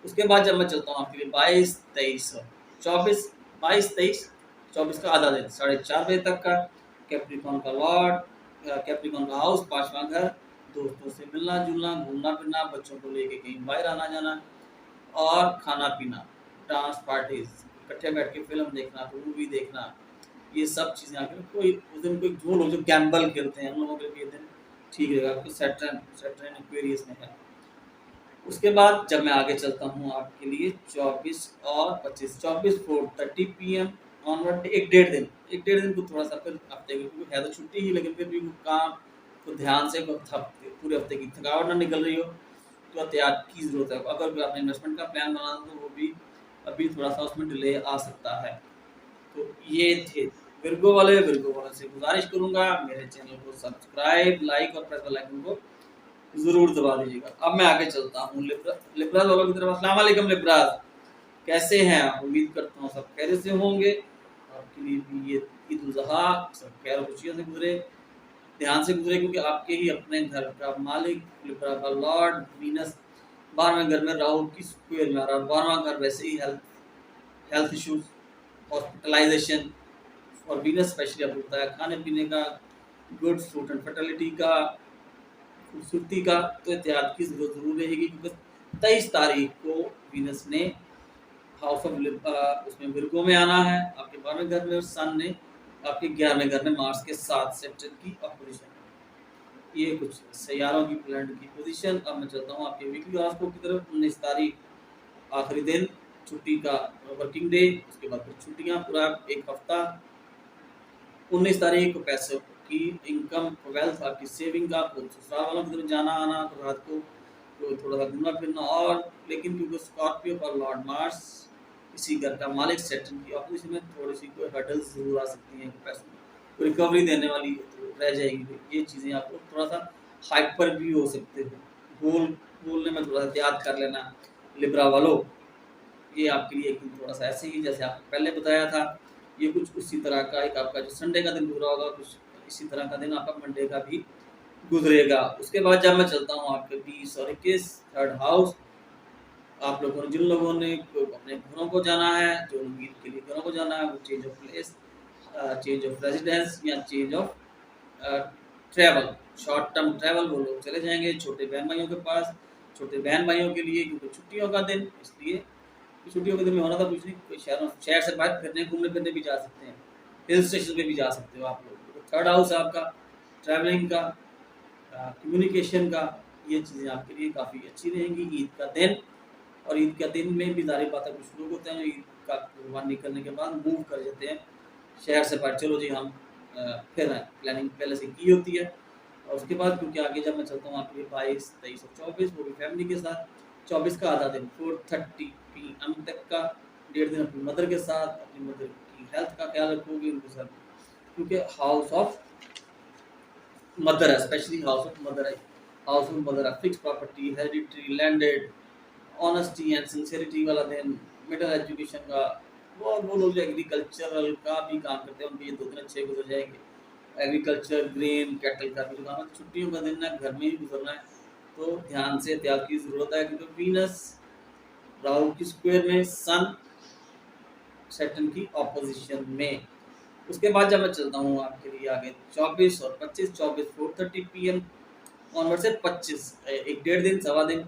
उसके बाद जब मैं चलता हूँ आपके लिए 22, 23 और 24, 22, 23, 24 का आधा दिन 4:30 बजे तक का, कैप्रिकॉन का लॉर्ड, कैप्रिकॉन का हाउस, 5वां घर, दोस्तों से मिलना जुलना, घूमना फिरना, बच्चों को लेके कहीं बाहर आना जाना, और खाना पीना, डांस पार्टीज, इकट्ठे बैठ के फिल्म देखना, तो मूवी देखना, ये सब चीज़ें आकर कोई उस दिन कोई जो लोग जो गैम्बल खेलते हैं उन लोगों के लिए ये दिन ठीक रहेगा, आपको सैटर्न सैटर्न एक्वेरियस में है। उसके बाद जब मैं आगे चलता हूँ आपके लिए 24 और 25, 24 4:30 PM ऑनवर्ड, एक डेढ़ दिन को थोड़ा सा फिर हफ्ते क्योंकि है तो छुट्टी ही, लेकिन फिर भी काम को ध्यान से पूरे हफ्ते की थकावट ना निकल रही हो, तो एहतियात की ज़रूरत है। अगर कोई आपने इन्वेस्टमेंट का प्लान बनाना तो वो भी अभी थोड़ा सा उसमें डिले आ सकता है। तो ये थे विर्गो वाले। विर्गो वाले से गुजारिश करूंगा मेरे चैनल को सब्सक्राइब, लाइक और प्रेस बेल आइकन को जरूर दबा दीजिएगा। अब मैं आगे चलता हूँ लिब्राज वालों की तरफ। अस्सलाम वालेकुम लिब्राज, कैसे हैं आप? उम्मीद करता हूँ सब खैरियत से होंगे। आपकी आपके लिए भी ये ईद उल ज़ुहा सब खैर खुशियों से गुजरे, ध्यान से गुजरे, क्योंकि आपके ही अपने घर का मालिक लिब्रा का लॉर्ड वीनस 12वें घर में राहु की स्क्वायर में आ रहा है। 12वां घर वैसे ही हेल्थ इश्यूज, हॉस्पिटलाइजेशन और वीनस स्पेशली आपको बताया खाने पीने का, गुड फ्रूट एंड फर्टिलिटी का, खूबसूरती का, तो एहतियात की जरूर रहेगी, क्योंकि 23 तारीख को वीनस ने हाउस ऑफ उसमें विर्गो में आना है आपके 12वें घर में, और सन ने आपके 11वें घर में मार्स के साथ सेक्टर की अपोजिशन। ये कुछ सैयारों की प्लैनेट की पोजीशन। अब मैं चलता हूँ आपके वीकली हॉरोस्कोप की तरफ। 19 तारीख आखिरी दिन छुट्टी का वर्किंग डे, उसके बाद फिर छुट्टियाँ पूरा एक हफ्ता। 19 तारीख को पैसे की इनकम, वेल्थ, आपकी सेविंग का, ससुराल वालों की तरफ जाना आना, तो रात को तो थोड़ा सा घूमना फिरना, और लेकिन क्योंकि स्कॉर्पियो और लॉर्ड मार्स इसी घर का मालिक सेटन की ऑपोजिशन में, थोड़ी सी कोई हर्डल्स जरूर आ सकती हैं, पैसों को रिकवरी देने वाली तो रह जाएगी। ये चीज़ें आपको थोड़ा सा हाइपर भी हो सकते हो, बोलने में थोड़ा सा याद कर लेना लिब्रा वालों। ये आपके लिए एक दिन थोड़ा सा ऐसे ही जैसे आपको पहले बताया था, ये कुछ उसी तरह का एक आपका जो संडे का दिन गुजरा होगा, कुछ इसी तरह का दिन आपका मंडे का भी गुजरेगा। उसके बाद जब मैं चलता हूँ आपके 20 और 21 थर्ड हाउस, आप लोगों ने जिन लोगों ने अपने घरों को जाना है, जो लोग ईद के लिए घरों को जाना है, वो change of place, change of residence या change of travel, short term travel, वो लोग चले जाएंगे छोटे बहन भाइयों के पास। छोटे बहन भाइयों के लिए क्योंकि छुट्टियों का दिन, इसलिए छुट्टियों के दिन में होना था कुछ नहीं, कोई शहर से बाहर फिरने घूमने फिरने भी जा सकते हैं, हिल स्टेशन पे भी जा सकते हो आप लोग। तो थर्ड हाउस आपका ट्रैवलिंग का, कम्युनिकेशन का, ये चीज़ें आपके लिए काफ़ी अच्छी रहेंगी ईद का दिन। और ईद का दिन में भी जारी बात है, कुछ लोग होते हैं ईद का कुर्बानी करने के बाद मूव कर जाते हैं शहर से बाहर, चलो जी हम फिर हैं, प्लानिंग पहले से की होती है। और उसके बाद क्योंकि आगे जब मैं चलता हूँ आपके 22, 23 और 24, वो भी फैमिली के साथ। 24 का आधा दिन 4:30 PM तक का, 1.5 दिन अपनी मदर के साथ, अपनी मदर की हेल्थ का ख्याल रखोगे उनके साथ, क्योंकि हाउस ऑफ मदर है, स्पेशली हाउस ऑफ मदर है, हाउस ऑफ मदर है, fix property, hereditary, landed, honesty and sincerity वाला दिन, मिडिल एजुकेशन का, वो लोग जो एग्रीकल्चरल का भी काम करते हैं उनके ये 2 दिन अच्छे गुजर जाएंगे। एग्रीकल्चर, ग्रेन, कैटल का भी काम है। छुट्टियों का दिन ना घर में ही गुजरना है, तो ध्यान से एहतियात की ज़रूरत है, क्योंकि वीनस राहु की स्क्वायर में, सन सैटर्न की ऑपोजिशन में। उसके बाद जब मैं चलता हूँ आपके लिए आगे 24 और 25, 24 4:30 PM ऑनवर्ड से 25, एक 1.5 दिन, सवा दिन,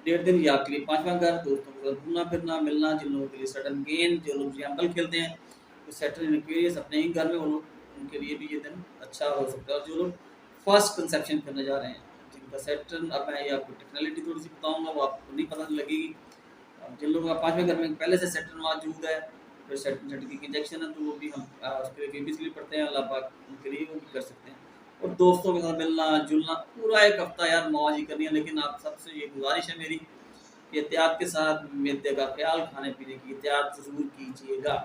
1.5 दिन ये आपके लिए 5वां घर, दोस्तों के साथ घूमना फिरना मिलना, जिन लोगों के लिए सडन गेन, जो लोग एग्जाम्पल खेलते हैं तो सैटर्न एक्वेरियस अपने ही घर में, वो लोग उनके लिए भी ये दिन अच्छा हो सकता है। और जो लोग फर्स्ट कंसेप्शन करने जा रहे हैं, जिनका सैटर्न, अब मैं ये आपको टेक्नोलॉजी थोड़ी सी बताऊंगा, वो आपको नहीं पता लगेगी। जिन लोगों का 5वें घर में पहले से सैटर्न मौजूद है, फिर सैटर्न की इंजेक्शन है, तो वो भी हम उसके लिए बेबीज के लिए पढ़ते हैं, अल्लाह पाक उनके लिए वो भी कर सकते हैं। और दोस्तों के साथ मिलना जुलना पूरा एक हफ्ता यार मौज ही करनी है, लेकिन आप सबसे ये गुजारिश है मेरी, एहतियात के साथ मैदे का ख्याल, खाने पीने की एहतियात जरूर कीजिएगा।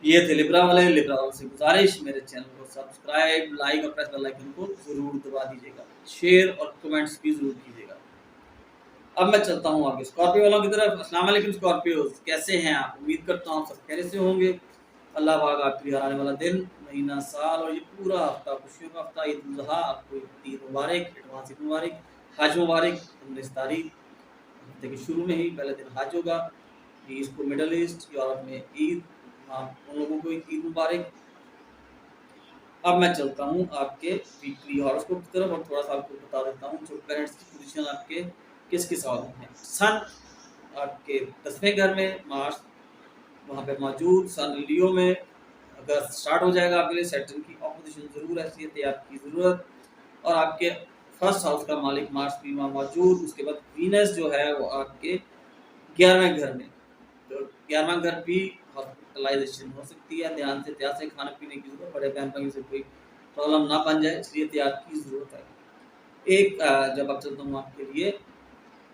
ये थे लिब्रा वाले। लिब्रा वालों से गुजारिश, मेरे चैनल को सब्सक्राइब, लाइक और प्रेस बेल आइकन को जरूर दबा दीजिएगा, शेयर और कमेंट्स भी जरूर कीजिएगा। अब मैं चलता हूँ आगे स्कॉर्पियो वालों की तरफ। अस्सलाम वालेकुम स्कॉर्पियोज, कैसे हैं आप? उम्मीद करता हूँ सब खैरियत से होंगे। अल्लाह पाक आपके लिए आने वाला दिन, महीना, साल और ये पूरा हफ्ता खुशियों का हफ्ता, ईद उल ज़ुहा, आपको ईद मुबारक, एडवांस ईद मुबारक, हज मुबारक। 19 तारीख हफ्ते के शुरू में ही पहले दिन हज होगा, ईस्ट को मिडल ईस्ट यूरोप में ईद, उन लोगों को ईद मुबारक। अब मैं चलता हूँ आपके वीकली हॉरोस्कोप की तरफ और थोड़ा सा आपको बता देता हूँ जो प्लैनेट्स की पोजीशन आपके किस किस हाउस में है। सन आपके 10वें घर में, मार्स वहाँ पे मौजूद, सन लियो में अगर स्टार्ट हो जाएगा आपके लिए, सैटर्न की ऑपोजिशन जरूर ऐसी है आपकी ज़रूरत। और आपके फर्स्ट हाउस का मालिक मार्स भी वहाँ मौजूद। उसके बाद वीनस जो है वो आपके 11वें घर में, तो 11वां घर भी हॉस्पिटलाइजेशन हो सकती है, ध्यान से खाने पीने की जरूरत, बड़े बहन भाइयों से कोई प्रॉब्लम ना बन जाए, इसलिए एहतियात की ज़रूरत है। एक जब आप चलता हूँ आपके लिए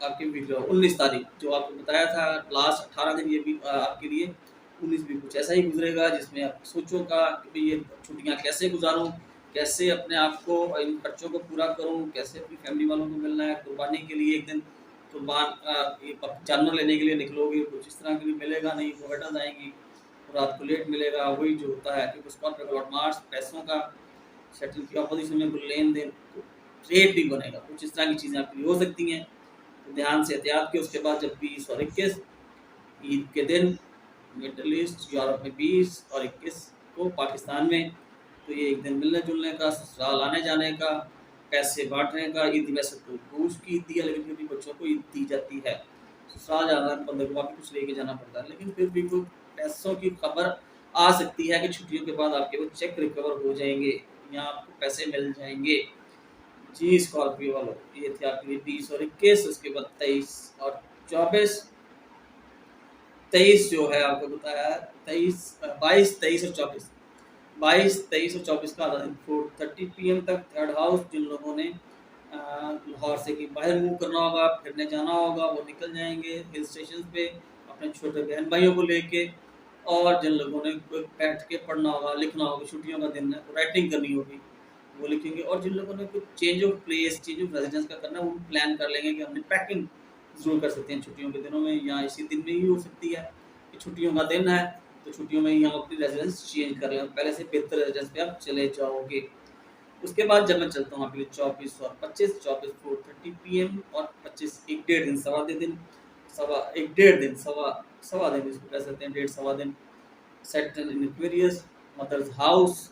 आपके वीडियो 19 तारीख जो आपको बताया था, लास्ट 18 दिन ये भी आपके लिए 19 भी कुछ ऐसा ही गुजरेगा, जिसमें आप सोचो का कि ये छुट्टियाँ कैसे गुजारूँ, कैसे अपने आप को इन खर्चों को पूरा करूँ, कैसे अपनी फैमिली वालों को मिलना है, कुर्बानी के लिए एक दिन कुर्बान जानवर लेने के लिए निकलोगे, कुछ इस तरह के लिए मिलेगा नहीं, वो हटल आएंगी, रात को लेट मिलेगा, वही जो होता है क्योंकि स्कॉर्पियो का लॉर्ड मार्स पैसों का, सैटर्न की ऑपोजिशन में कोई लेन देन ट्रेड भी बनेगा, कुछ इस तरह की चीज़ें आपके लिए हो सकती हैं, तो ध्यान से एहतियात के। उसके बाद जब 20 और 21 ईद के दिन मिडल ईस्ट यूरोप में 20 और 21 को पाकिस्तान में, तो ये एक दिन मिलने जुलने का, ससुराल आने जाने का, पैसे बांटने का। ईद वैसे तो घूस की ईद दी है, लेकिन फिर भी बच्चों को ईद दी जाती है, ससुराल जाना बंदे को वापस कुछ लेके जाना पड़ता है, लेकिन फिर भी कोई पैसों की खबर आ सकती है कि छुट्टियों के बाद आपके वो चेक रिकवर हो जाएंगे या आपको पैसे मिल जाएंगे। जी स्कॉर्पियो वालों, ये थे आपके लिए 20 और 21। उसके बाद 23 और 24। 23 जो है आपको बताया, 23 22 23 और 24, 22 23 और 24 का आधा दिन 4:30 PM तक थर्ड हाउस। जिन लोगों ने लाहौर से कि बाहर मूव करना होगा, फिरने जाना होगा, वो निकल जाएंगे हिल स्टेशन पे अपने छोटे बहन भाइयों को लेके। और जिन लोगों ने बैठ के पढ़ना होगा, लिखना होगा, छुट्टियों का दिन है, राइटिंग करनी होगी, वो लिखेंगे। और जिन लोगों ने कुछ change of place, change of residence का करना है, वो प्लान कर लेंगे कि हमने पैकिंग ज़रूर कर सकते हैं छुट्टियों के दिनों में, या इसी दिन में ही हो सकती है कि छुट्टियों का दिन है तो छुट्टियों में ही हम अपनी रेजिडेंस चेंज कर लें, पहले से बेहतर रेजिडेंस पे आप चले जाओगे। उसके बाद जब मैं चलता हूँ आपके लिए 24 और 25, 24 4:30 PM और 25 एक डेढ़ दिन, सवा दिन, सवा एक डेढ़ दिन, सवा दिन इसको कह सकते हैं, डेढ़ सवा दिन। सैटर्न इन एक्वेरियस, मदर्स हाउस,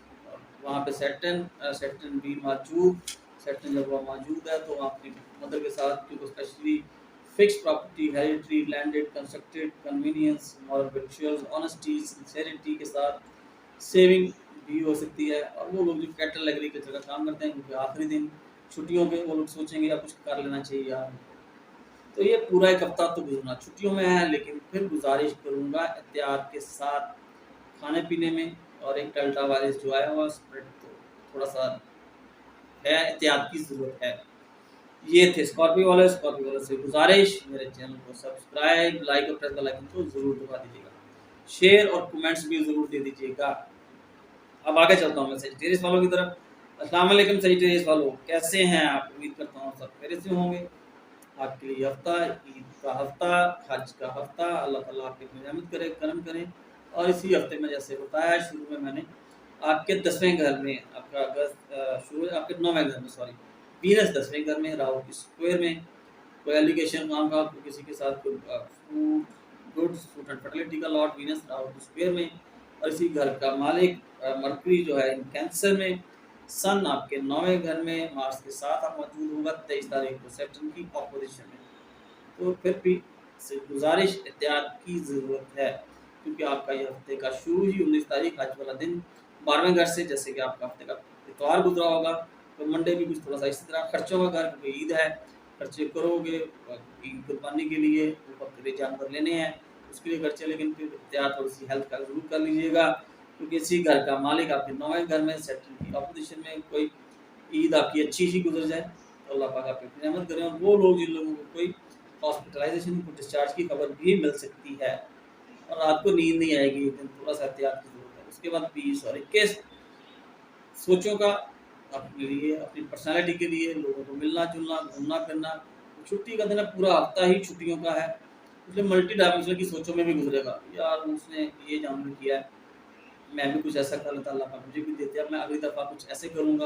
वहाँ पे सैटर्न भी मौजूद। सैटर्न जब वहाँ मौजूद है तो वहाँ अपनी मदर के साथ, क्योंकि specially fix property, hereditary, landed, constructed, convenience, moral वर्चुअल्स, honesty, sincerity के साथ सेविंग भी हो सकती है। और वो लोग जो कैटल एग्रीकल्चर का काम करते हैं, क्योंकि आखिरी दिन छुट्टियों पे वो लोग सोचेंगे यार कुछ कर लेना चाहिए यार। तो ये पूरा एक हफ्ता तो गुजरना छुट्टियों में है, लेकिन फिर गुजारिश करूँगा एहतियात के साथ खाने पीने में। और एक डेल्टा वायरस जो आया हुआ स्प्रेड, तो थोड़ा सा है, एहतियात की ज़रूरत है। ये थे स्कॉर्पियो वाले। स्कॉर्पियो वाले से गुजारिश, मेरे चैनल को सब्सक्राइब, लाइक और प्रेस बेल आइकन को ज़रूर दबा दीजिएगा, शेयर और कमेंट्स भी ज़रूर दे दीजिएगा। अब आगे चलता हूँ मैं सेजिटेरियस वालों की तरफ। अस्सलाम वालेकुम सेजिटेरियस वालों, कैसे हैं आप? उम्मीद करता हूँ सब खैरियत से होंगे। आपके लिए हफ्ता, ईद का हफ्ता, हज का हफ्ता, अल्लाह ताला आप पे रहमत करे, करम करे। और इसी हफ्ते में जैसे बताया शुरू में मैंने, आपके 10वें घर में, आपका अगस्त शुरू आपके 9वें घर में, सॉरी, वीनस 10वें घर में, राहु की स्क्वायर में। कोई एलिगेशन काम का आपको किसी के साथ कोई गुड्स फ्रूट एंड फर्टिलिटी का लॉर्ड वीनस राहु की स्क्वायर में। और इसी घर का मालिक मरकरी जो है इन कैंसर में। सन आपके 9वें घर में मार्स के साथ आप मौजूद होगा 23 तारीख को सैटर्न की ऑपोजिशन में। तो फिर भी से गुजारिश, एहतियात की ज़रूरत है, क्योंकि आपका ये हफ्ते का शुरू ही 19 तारीख हज वाला दिन 12वें घर से, जैसे कि आपका हफ्ते का इतवार गुजरा होगा, तो मंडे भी कुछ थोड़ा सा इसी तरह खर्चों का घर, क्योंकि ईद है, खर्चे करोगे ईद कुर्बानी के लिए, बकरे जानवर लेने हैं, उसके लिए खर्चे। लेकिन फिर एहतियात और इसी हेल्थ का जरूर कर लीजिएगा, क्योंकि इसी घर का मालिक आपके 9वें घर में सैटर्न की ऑपोजिशन में। कोई ईद आपकी अच्छी सी गुजर जाए तो अल्लाह पाक आप पे रहमत करें। और वो लोग जिन लोगों को कोई हॉस्पिटलाइजेशन को डिस्चार्ज की खबर भी मिल सकती है और रात को नींद नहीं आएगी, एक दिन थोड़ा सा एहतियात की जरूरत है। उसके बाद 20 और 21 सोचों का अपने लिए, अपनी पर्सनालिटी के लिए, लोगों को मिलना जुलना, घूमना फिरना। छुट्टी का दिन है, पूरा हफ्ता ही छुट्टियों का है, इसलिए मल्टी डायमेंशनल की सोचों में भी गुजरेगा। यार उसने ये जामुन किया है, मैं भी कुछ ऐसा कर लेता, अल्लाह पाक मुझे भी देते हैं, मैं अगली दफ़ा कुछ ऐसे करूँगा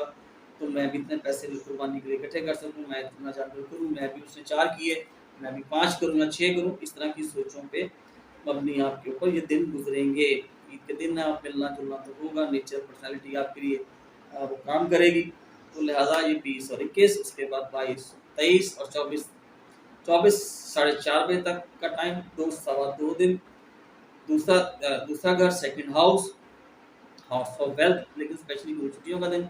तो मैं भी इतने पैसे कुर्बानी के लिए इकट्ठे कर सकूँ, मैं इतना जानवर करूँ, मैं भी उसने 4 किए, मैं भी 5 करूँ या 6 करूँ। इस तरह की सोचों पे मबनी आपके ऊपर ये दिन गुजरेंगे। ईद के दिन आप मिलना जुलना तो होगा, नेचर पर्सनैलिटी आपके लिए वो काम करेगी। तो लिहाजा ये 20 और 21, उसके बाद 22 23 और 24, 24 4:30 बजे तक का टाइम, 2 सवा 2 दिन। दूसरा घर second house, house of wealth, लेकिन स्पेशली छुट्टियों का दिन।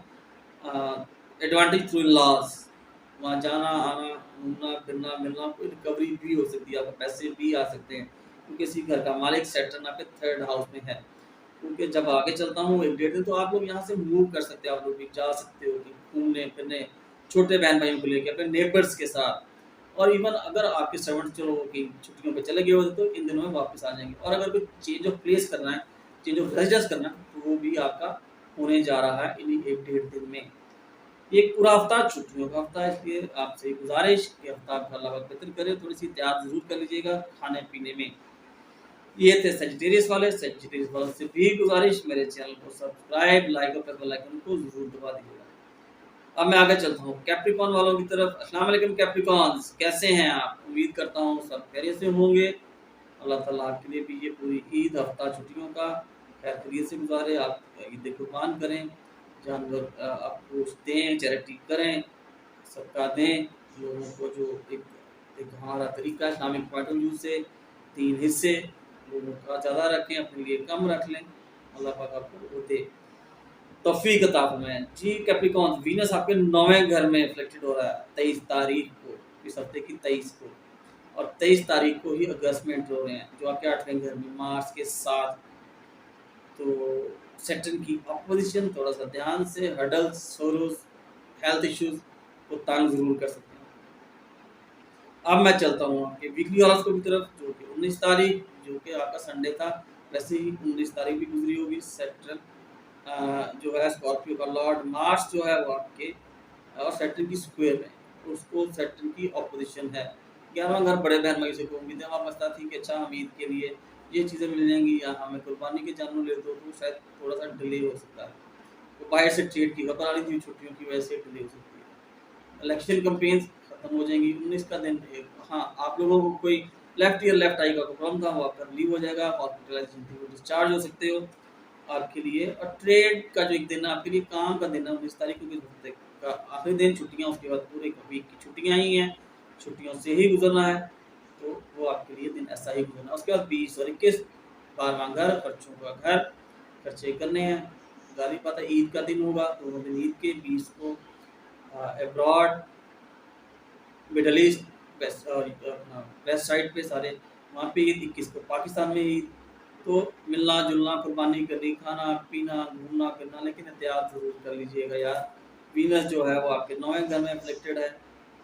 एडवांटेज थ्रू लॉस, वहाँ जाना आना, घूमना फिरना, मिलना, कोई रिकवरी भी हो सकती है, आपको पैसे भी आ सकते हैं, क्योंकि इसी घर का मालिक सैटर्न आपके थर्ड हाउस में है। क्योंकि जब आगे चलता हूँ एक डेढ़ दिन, तो आप लोग यहाँ से मूव कर सकते हो, आप लोग भी जा सकते हो कि घूमने फिरने, छोटे बहन भाइयों को लेकर, अपने नेबर्स के साथ। और इवन अगर आपके सर्वेंट चलो कि छुट्टियों पे चले गए होते तो इन दिनों में वापस आ जाएंगे। और अगर कोई चेंज ऑफ प्लेस करना है, चेंज ऑफ रेजिडेंस करना है, तो वो भी आपका होने जा रहा है इन्हीं एक डेढ़ दिन में। एक पूरा हफ्ता छुट्टियों का हफ्ता है, इसलिए आपसे गुजारिश कि हफ्ता आपका अल्लाह बेहतर करे, थोड़ी सी एहतियात ज़रूर कर लीजिएगा खाने पीने में। ये थे सेजिटेरियस वाले। सेजिटेरियस वालों से भी गुजारिश, मेरे चैनल को सब्सक्राइब, लाइक और प्रेस बेल आइकन को जरूर दबा दीजिएगा। अब मैं आगे चलता हूँ कैप्रिकॉन वालों की तरफ। अस्सलाम वालेकुम कैप्रिकॉन्स, कैसे हैं आप? उम्मीद करता हूँ सब खैरियत से होंगे। अल्लाह ताला आपके लिए भी ये पूरी ईद हफ्ता छुट्टियों का खैर खैरियत से गुजारे। आप ईद कुर्बान करें, जानवर आप गोश्त दें, चैरिटी करें, सबका दें लोगों को। जो एक एक हमारा तरीका इस्लामिक पॉइंट ऑफ व्यू से 3 हिस्से लोगों का ज़्यादा रखें, अपने लिए कम रख लें। अल्लाह पाक आपको वो दे, तौफीक अता फरमाए। जी कैप्रिकॉन, वीनस आपके 9वें घर में रिफ्लेक्टेड हो रहा है 23 तारीख को, इस हफ्ते की 23 को, और 23 तारीख को ही अगस्त में एंटर हो रहे हैं, जो आपके 8वें घर में मार्स के साथ। तो सैटर्न की अपोजिशन, थोड़ा सा ध्यान से हर्डल्स, सोरोस, हेल्थ इश्यूज को तंग जरूर कर सकते हैं। अब मैं चलता हूँ आपके वीकली हॉरोस्कोप की तरफ, जो कि 19 तारीख, जो कि आपका संडे था। वैसे ही 19 तारीख भी गुजरी होगी। सैटर्न जो है स्कॉर्पियो का लॉर्ड मार्स जो है वो आपके और सैटर्न की स्क्वायर में, उसको सैटर्न की ऑपोजिशन है। 11वां घर बड़े बहन भाई से को उम्मीदें वाबस्ता थी कि अच्छा हम ईद के लिए ये चीज़ें मिल जाएंगी या हमें कुर्बानी के जानवर ले दो, तो शायद थोड़ा सा डिले हो सकता है। तो बाहर से ट्रेड की खबर आ रही थी, छुट्टियों की वजह से डिले हो सकती है। इलेक्शन कंपेन्स खत्म हो जाएंगी 19 का दिन। हाँ, आप लोगों को कोई लेफ्ट ईयर लेफ्ट आई का प्रॉब्लम था, वो आपका रिलीव हो जाएगा। हॉस्पिटलाइजेशन थी, वो डिस्चार्ज हो सकते हो आपके लिए। और ट्रेड का जो एक दिन है आपके लिए, काम का दिन है 19 तारीख को, हफ्ते का आखिरी दिन, छुट्टियां, उसके बाद पूरे वीक की छुट्टियां ही हैं, छुट्टियों से ही गुजरना है। तो वो आपके लिए दिन ऐसा ही गुजरना। उसके बाद 20 और 21 12वां घर, खर्चों का घर, खर्चे करने हैं। गाली पता ईद का दिन होगा, दोनों दिन ईद के। 20 को अब्रॉड, मिडल ईस्ट, वेस्ट और अपना वेस्ट साइड पे सारे वहाँ पे ईद। 21 को पाकिस्तान में ईद। तो मिलना जुलना, कुर्बानी करनी, खाना पीना, घूमना फिरना, लेकिन एहतियात ज़रूर कर लीजिएगा यार। वीनस जो है वो आपके 9वें घर में रिफ्लेक्टेड है,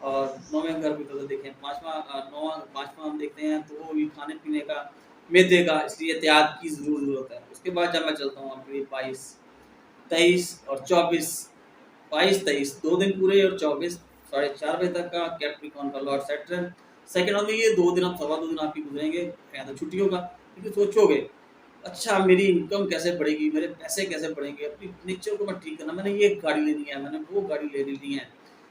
और 9वें घर की तरह देखें, 5वां हम देखते हैं, तो वो भी खाने पीने का, मैदे का, इसलिए एहतियात की ज़रूरत है। उसके बाद जब मैं चलता हूँ आपके लिए 22, 23 और 24, 22-23 2 दिन पूरे, और 24 4:30 बजे तक का कैप्रिकॉन का लॉर्ड सैटर्न सेकंड हाउस में। ये 2 दिन, अब सवा 2 दिन आपकी गुजरेंगे तो छुट्टियों का। क्योंकि सोचोगे अच्छा मेरी इनकम कैसे बढ़ेगी, मेरे पैसे कैसे बढ़ेंगे, अपनी नेचर को मैं ठीक करना, मैंने ये गाड़ी लेनी है, मैंने वो गाड़ी ले लेनी है,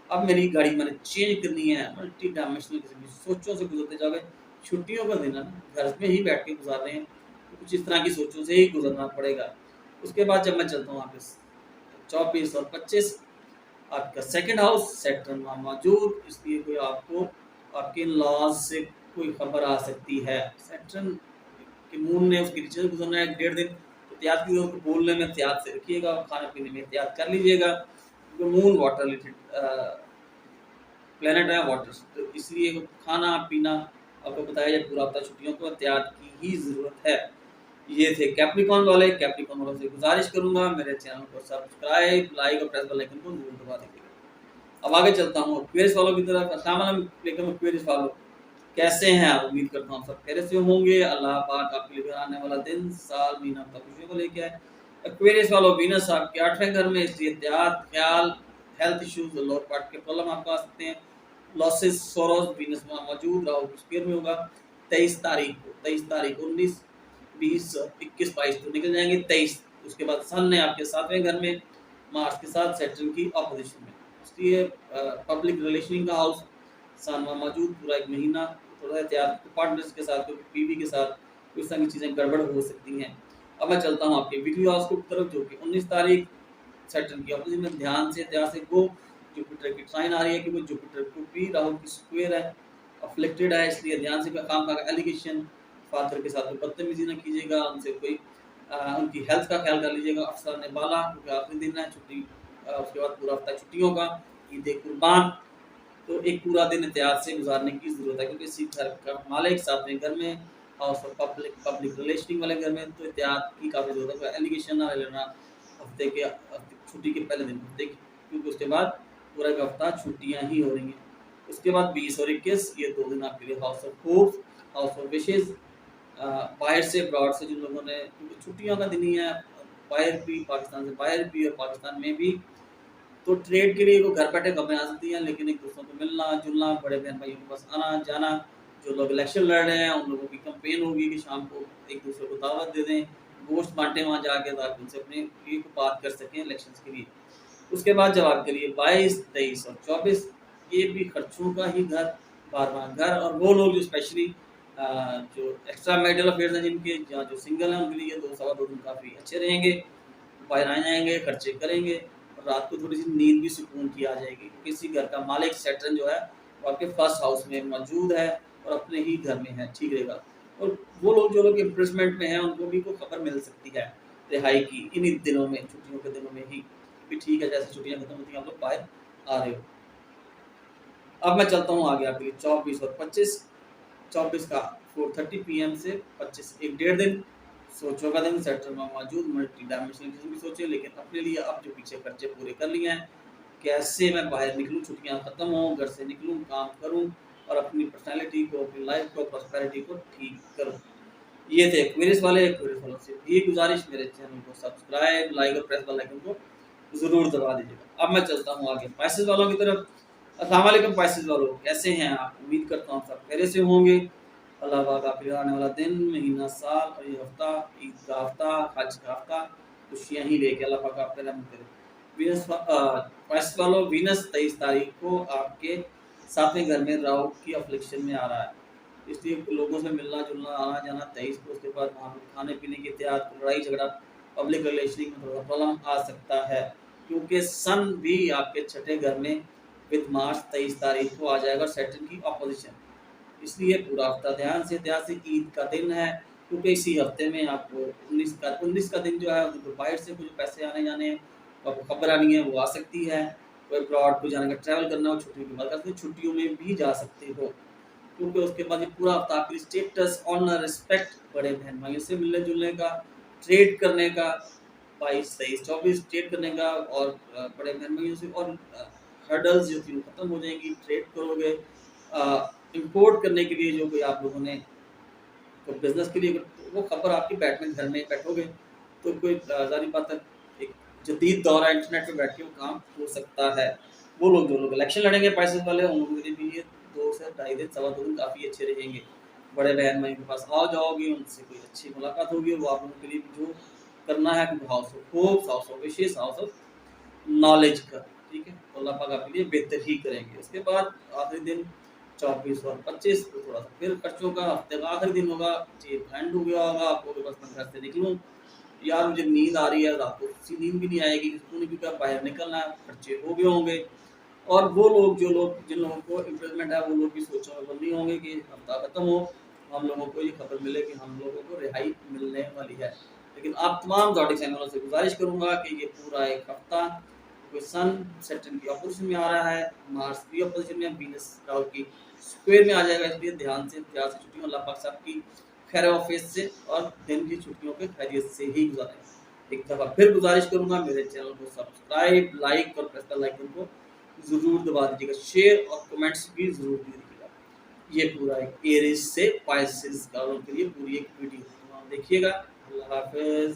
अब मेरी गाड़ी मैंने चेंज करनी है। मल्टी डायमेंशनल किस्म की सोचों से गुजरते जाओगे। छुट्टियों का दिन है ना, घर में ही बैठ के गुजार रहे हैं, तो कुछ इस तरह की सोचों से ही गुजरना पड़ेगा। उसके बाद जब मैं चलता हूँ वापस 24 और 25, आपका सेकंड हाउस सैटर्न वहाँ मौजूद, इसलिए कोई आपको आपके लॉज से कोई खबर आ सकती है। सैटर्न कि मून ने उसके नीचे से गुजरना है 1.5 दिन, तो एहतियात की जरूरत, बोलने में एहतियात से रखिएगा, और खाने पीने में एहतियात कर लीजिएगा, क्योंकि मून वाटर रिलेटेड प्लेनेट है, वाटर, तो इसलिए खाना पीना आपको बताया जाए पूरा हफ्ता छुट्टियों को एहतियात की ही ज़रूरत है। ये थे कैप्रिकॉन वाले। कैप्रिकॉन वालों से गुजारिश करूंगा मेरे चैनल को सब्सक्राइब, लाइक और प्रेस बेल आइकन को जरूर दबा दीजिएगा। अब आगे चलता हूँ एक्वेरियस वालों की तरफ। अस्सलाम वालेकुम एक्वेरियस वालों, कैसे हैं आप? उम्मीद करता हूँ सब खैरियत से होंगे। अल्लाह पाक आपके लिए आने वाला दिन, साल, महीना तक खुशियों को लेके आए। एक्वेरियस वालों, वीनस आपके 8वें घर में, इसलिए एहतियात, ख्याल, हेल्थ इश्यूज, लोअर पार्ट के प्रॉब्लम आपको आ सकते हैं। लॉसेस, सोरोस, वीनस में मौजूद, राहु स्क्वायर में होगा 23 तारीख को। 23 तारीख 19 20 21 22 तो निकल जाएंगे। 23 उसके बाद सन ने आपके 7वें घर में मार्स के साथ सैटर्न की ऑपोजिशन में, इसलिए पब्लिक रिलेशनिंग का हाउस सन में मौजूद पूरा एक महीना। थोड़ा एहतियात पार्टनर्स के साथ, बीवी के साथ कुछ तरह की चीज़ें गड़बड़ हो सकती हैं। अब मैं चलता हूँ आपके वीकली हॉरोस्कोप की तरफ, जो कि 19 तारीख सैटर्न की ऑपोजिशन में। ध्यान से एहतियात से गो। जुपिटर की साइन आ रही है, क्योंकि जुपिटर को भी राहु की स्क्वायर है, अफ्लिक्टेड है, इसलिए ध्यान से काम का एलिगेशन, फादर के साथ कोई बदतमीजी ना कीजिएगा, उनसे कोई उनकी हेल्थ का ख्याल कर लीजिएगा। अफसर ने बाला, क्योंकि आखिरी दिन है छुट्टी, उसके बाद पूरा हफ्ता छुट्टियों का, ईद कुर्बान, तो एक पूरा दिन एहतियात से गुजारने की ज़रूरत है, क्योंकि इसी घर का मालिक 7वें घर में, हाउस ऑफ पब्लिक रिलेशनिंग वाले घर में, तो एहतियात की काफ़ी ज़रूरत है। एलिगेशन ना ले लेना हफ्ते के छुट्टी के पहले दिन, हफ्ते की, क्योंकि उसके बाद पूरा का हफ्ता छुट्टियाँ ही हो रही हैं। उसके बाद 20 और 21 ये 2 दिन आपके लिए house of hopes, house of wishes, बाहर से ब्रॉड से जिन लोगों ने, क्योंकि छुट्टियों का दिन ही है, बाहर भी, पाकिस्तान से बाहर भी और पाकिस्तान में भी, तो ट्रेड के लिए वो घर बैठे खबरें आ सकती हैं, लेकिन एक दूसरों को मिलना जुलना, बड़े बहन भाइयों के पास आना जाना, जो लोग इलेक्शन लड़ रहे हैं उन लोगों की कैंपेन होगी कि शाम को एक दूसरे को दावत दे दें, गोश्त बांटें वहाँ जाके, ताकि उनसे अपने लिए को बात कर सकें इलेक्शंस के लिए। उसके बाद जब आपके लिए 22, 23 और 24 ये भी खर्चों का ही घर, बार-बार घर, और वो लोग जो स्पेशली जो एक्स्ट्रा मैरिटल अफेयर्स हैं जिनके, या जो सिंगल हैं, उनके लिए 2 सवा 2 दिन काफ़ी अच्छे रहेंगे। बाहर आ जाएँगे, खर्चे करेंगे और रात को थोड़ी-सी नींद भी सुकून की आ जाएगी। किसी घर का मालिक सैटर्न जो है वो आपके फर्स्ट हाउस में मौजूद है और अपने ही घर में है, ठीक रहेगा। और वो लोग जो लोग इम्प्रेसमेंट में हैं उनको भी कोई खबर मिल सकती है रिहाई की इन्हीं दिनों में, छुट्टियों के दिनों में ही, कि ठीक है जैसे छुट्टियाँ खत्म होती हैं आप लोग बाहर आ रहे हो। अब मैं चलता हूँ आगे आपके लिए 24 और 25। 24 का 4:30 पीएम से 25 एक डेढ़ दिन, सोचो का दिन, सेक्टर में मौजूद मल्टी डायमेंशनल किस्म की सोचे, लेकिन अपने लिए अब जो पीछे खर्चे पूरे कर लिए हैं, कैसे मैं बाहर निकलूँ, छुट्टियाँ खत्म हों, घर से निकलूँ, काम करूँ और अपनी पर्सनैलिटी को, अपनी लाइफ को, प्रॉस्पेरिटी को ठीक करूँ। ये थे क्विज़ वाले। क्विज़ वालों से भी गुजारिश, मेरे चैनल को सब्सक्राइब, लाइक और प्रेस बेल आइकन को ज़रूर दबा दीजिएगा। अब मैं चलता हूँ आगे पैसेज वालों की तरफ। अस्सलाम वालेकुम पैसेज वालों, कैसे हैं आप? उम्मीद करता हूँ सब खैरियत से होंगे। अल्लाह पाक आपके लिए आने वाला दिन, महीना, साल और ये हफ्ता, ईद का हफ्ता, हज का हफ्ता खुशियाँ ही लेके अल्लाह पाक आप पे रहम करे। पैसेज वालों, वीनस 23 तारीख को आपके 7वें घर में राहु की अफ्लिक्शन में आ रहा है, इसलिए लोगों से मिलना जुलना, आना जाना 23 को, उसके बाद वहाँ पर खाने पीने की एहतियात, लड़ाई झगड़ा, पब्लिक रिलेशनिंग में थोड़ा प्रॉब्लम आ सकता है, क्योंकि सन भी आपके छठे घर में विद मार्च 23 तारीख को आ जाएगा, सैटर्न की अपोजिशन। इसलिए पूरा हफ्ता ध्यान से ईद का दिन है, क्योंकि इसी हफ्ते में आपको 19 का दिन जो है, उनको बाहर से कुछ पैसे आने जाने हैं, आपको खबर आनी है वो आ सकती है। कोई अब्रॉड को जाने का, ट्रैवल करना हो, छुट्टियों की बात करते हैं, छुट्टियों में भी जा सकते हो, क्योंकि उसके बाद ये पूरा हफ्ता आपकी स्टेटस, ऑनर, रिस्पेक्ट, बड़े बहन भाइयों से मिलने जुलने का, ट्रेड करने का, 22, 23, 24 ट्रेड करने का, और बड़े बहन भाइयों से, और हर्डल्स जो थी वो खत्म हो जाएंगी, ट्रेड करोगे। इंपोर्ट करने के लिए जो कोई आप लोगों ने तो बिजनेस के लिए, तो वो खबर आपकी बैठने, घर में बैठोगे तो कोई जारी बात है, एक जदीद दौर है, इंटरनेट पे बैठ के वो काम हो सकता है। वो लोग जो लोग इलेक्शन लड़ेंगे पैसेज वाले, उन लोगों के लिए भी ये 2 से ढाई दिन, सवा 2 दिन काफ़ी अच्छे रहेंगे। बड़े बहन भाई के पास आओ जाओगे, उनसे कोई अच्छी मुलाकात होगी, वो आप लोगों के लिए जो करना है, house of hopes, house of wishes, house of knowledge का, ठीक है, तो अल्लाह पाक आपके लिए बेहतर ही करेंगे। उसके बाद आखिरी दिन 24 और 25 तो थोड़ा सा फिर खर्चों का, हफ्ते का आखिरी दिन होगा, जेब हैंड हो गया होगा आपको कि बस मैं घर से निकलूँ, यार मुझे नींद आ रही है, रात को किसी नींद भी नहीं आएगी, सुकून भी, क्या बाहर निकलना है, खर्चे हो गए होंगे। और वो लोग जो लोग, जिन लोगों को इम्प्रेसमेंट है, वो लोग भी सोचो में बंदी होंगे कि हफ्ता खत्म हो, हम लोगों को ये खबर मिले कि हम लोगों को रिहाई मिलने वाली है। लेकिन आप तमाम जॉडिक चैनलों से गुजारिश करूंगा कि ये पूरा एक हफ्ता, कोई सन सैटर्न की अपोजिशन में आ रहा है, मार्स भी अपोजिशन में, वीनस राहु की स्क्वायर में आ जाएगा, इसलिए ध्यान से छुट्टियों, अल्लाह पाक साहब की खैर ऑफिस से और दिन की छुट्टियों के खैरियत से ही गुजारें। एक दफ़ा फिर गुजारिश करूंगा, मेरे चैनल को सब्सक्राइब, लाइक और प्रेस बेल आइकन को ज़रूर दबा दीजिएगा, शेयर और कमेंट्स भी ज़रूर दीजिएगा। ये पूरा एक एरीज से पाइसेस वालों के लिए पूरी एक वीडियो देखिएगा। अल्लाह हाफ़िज़।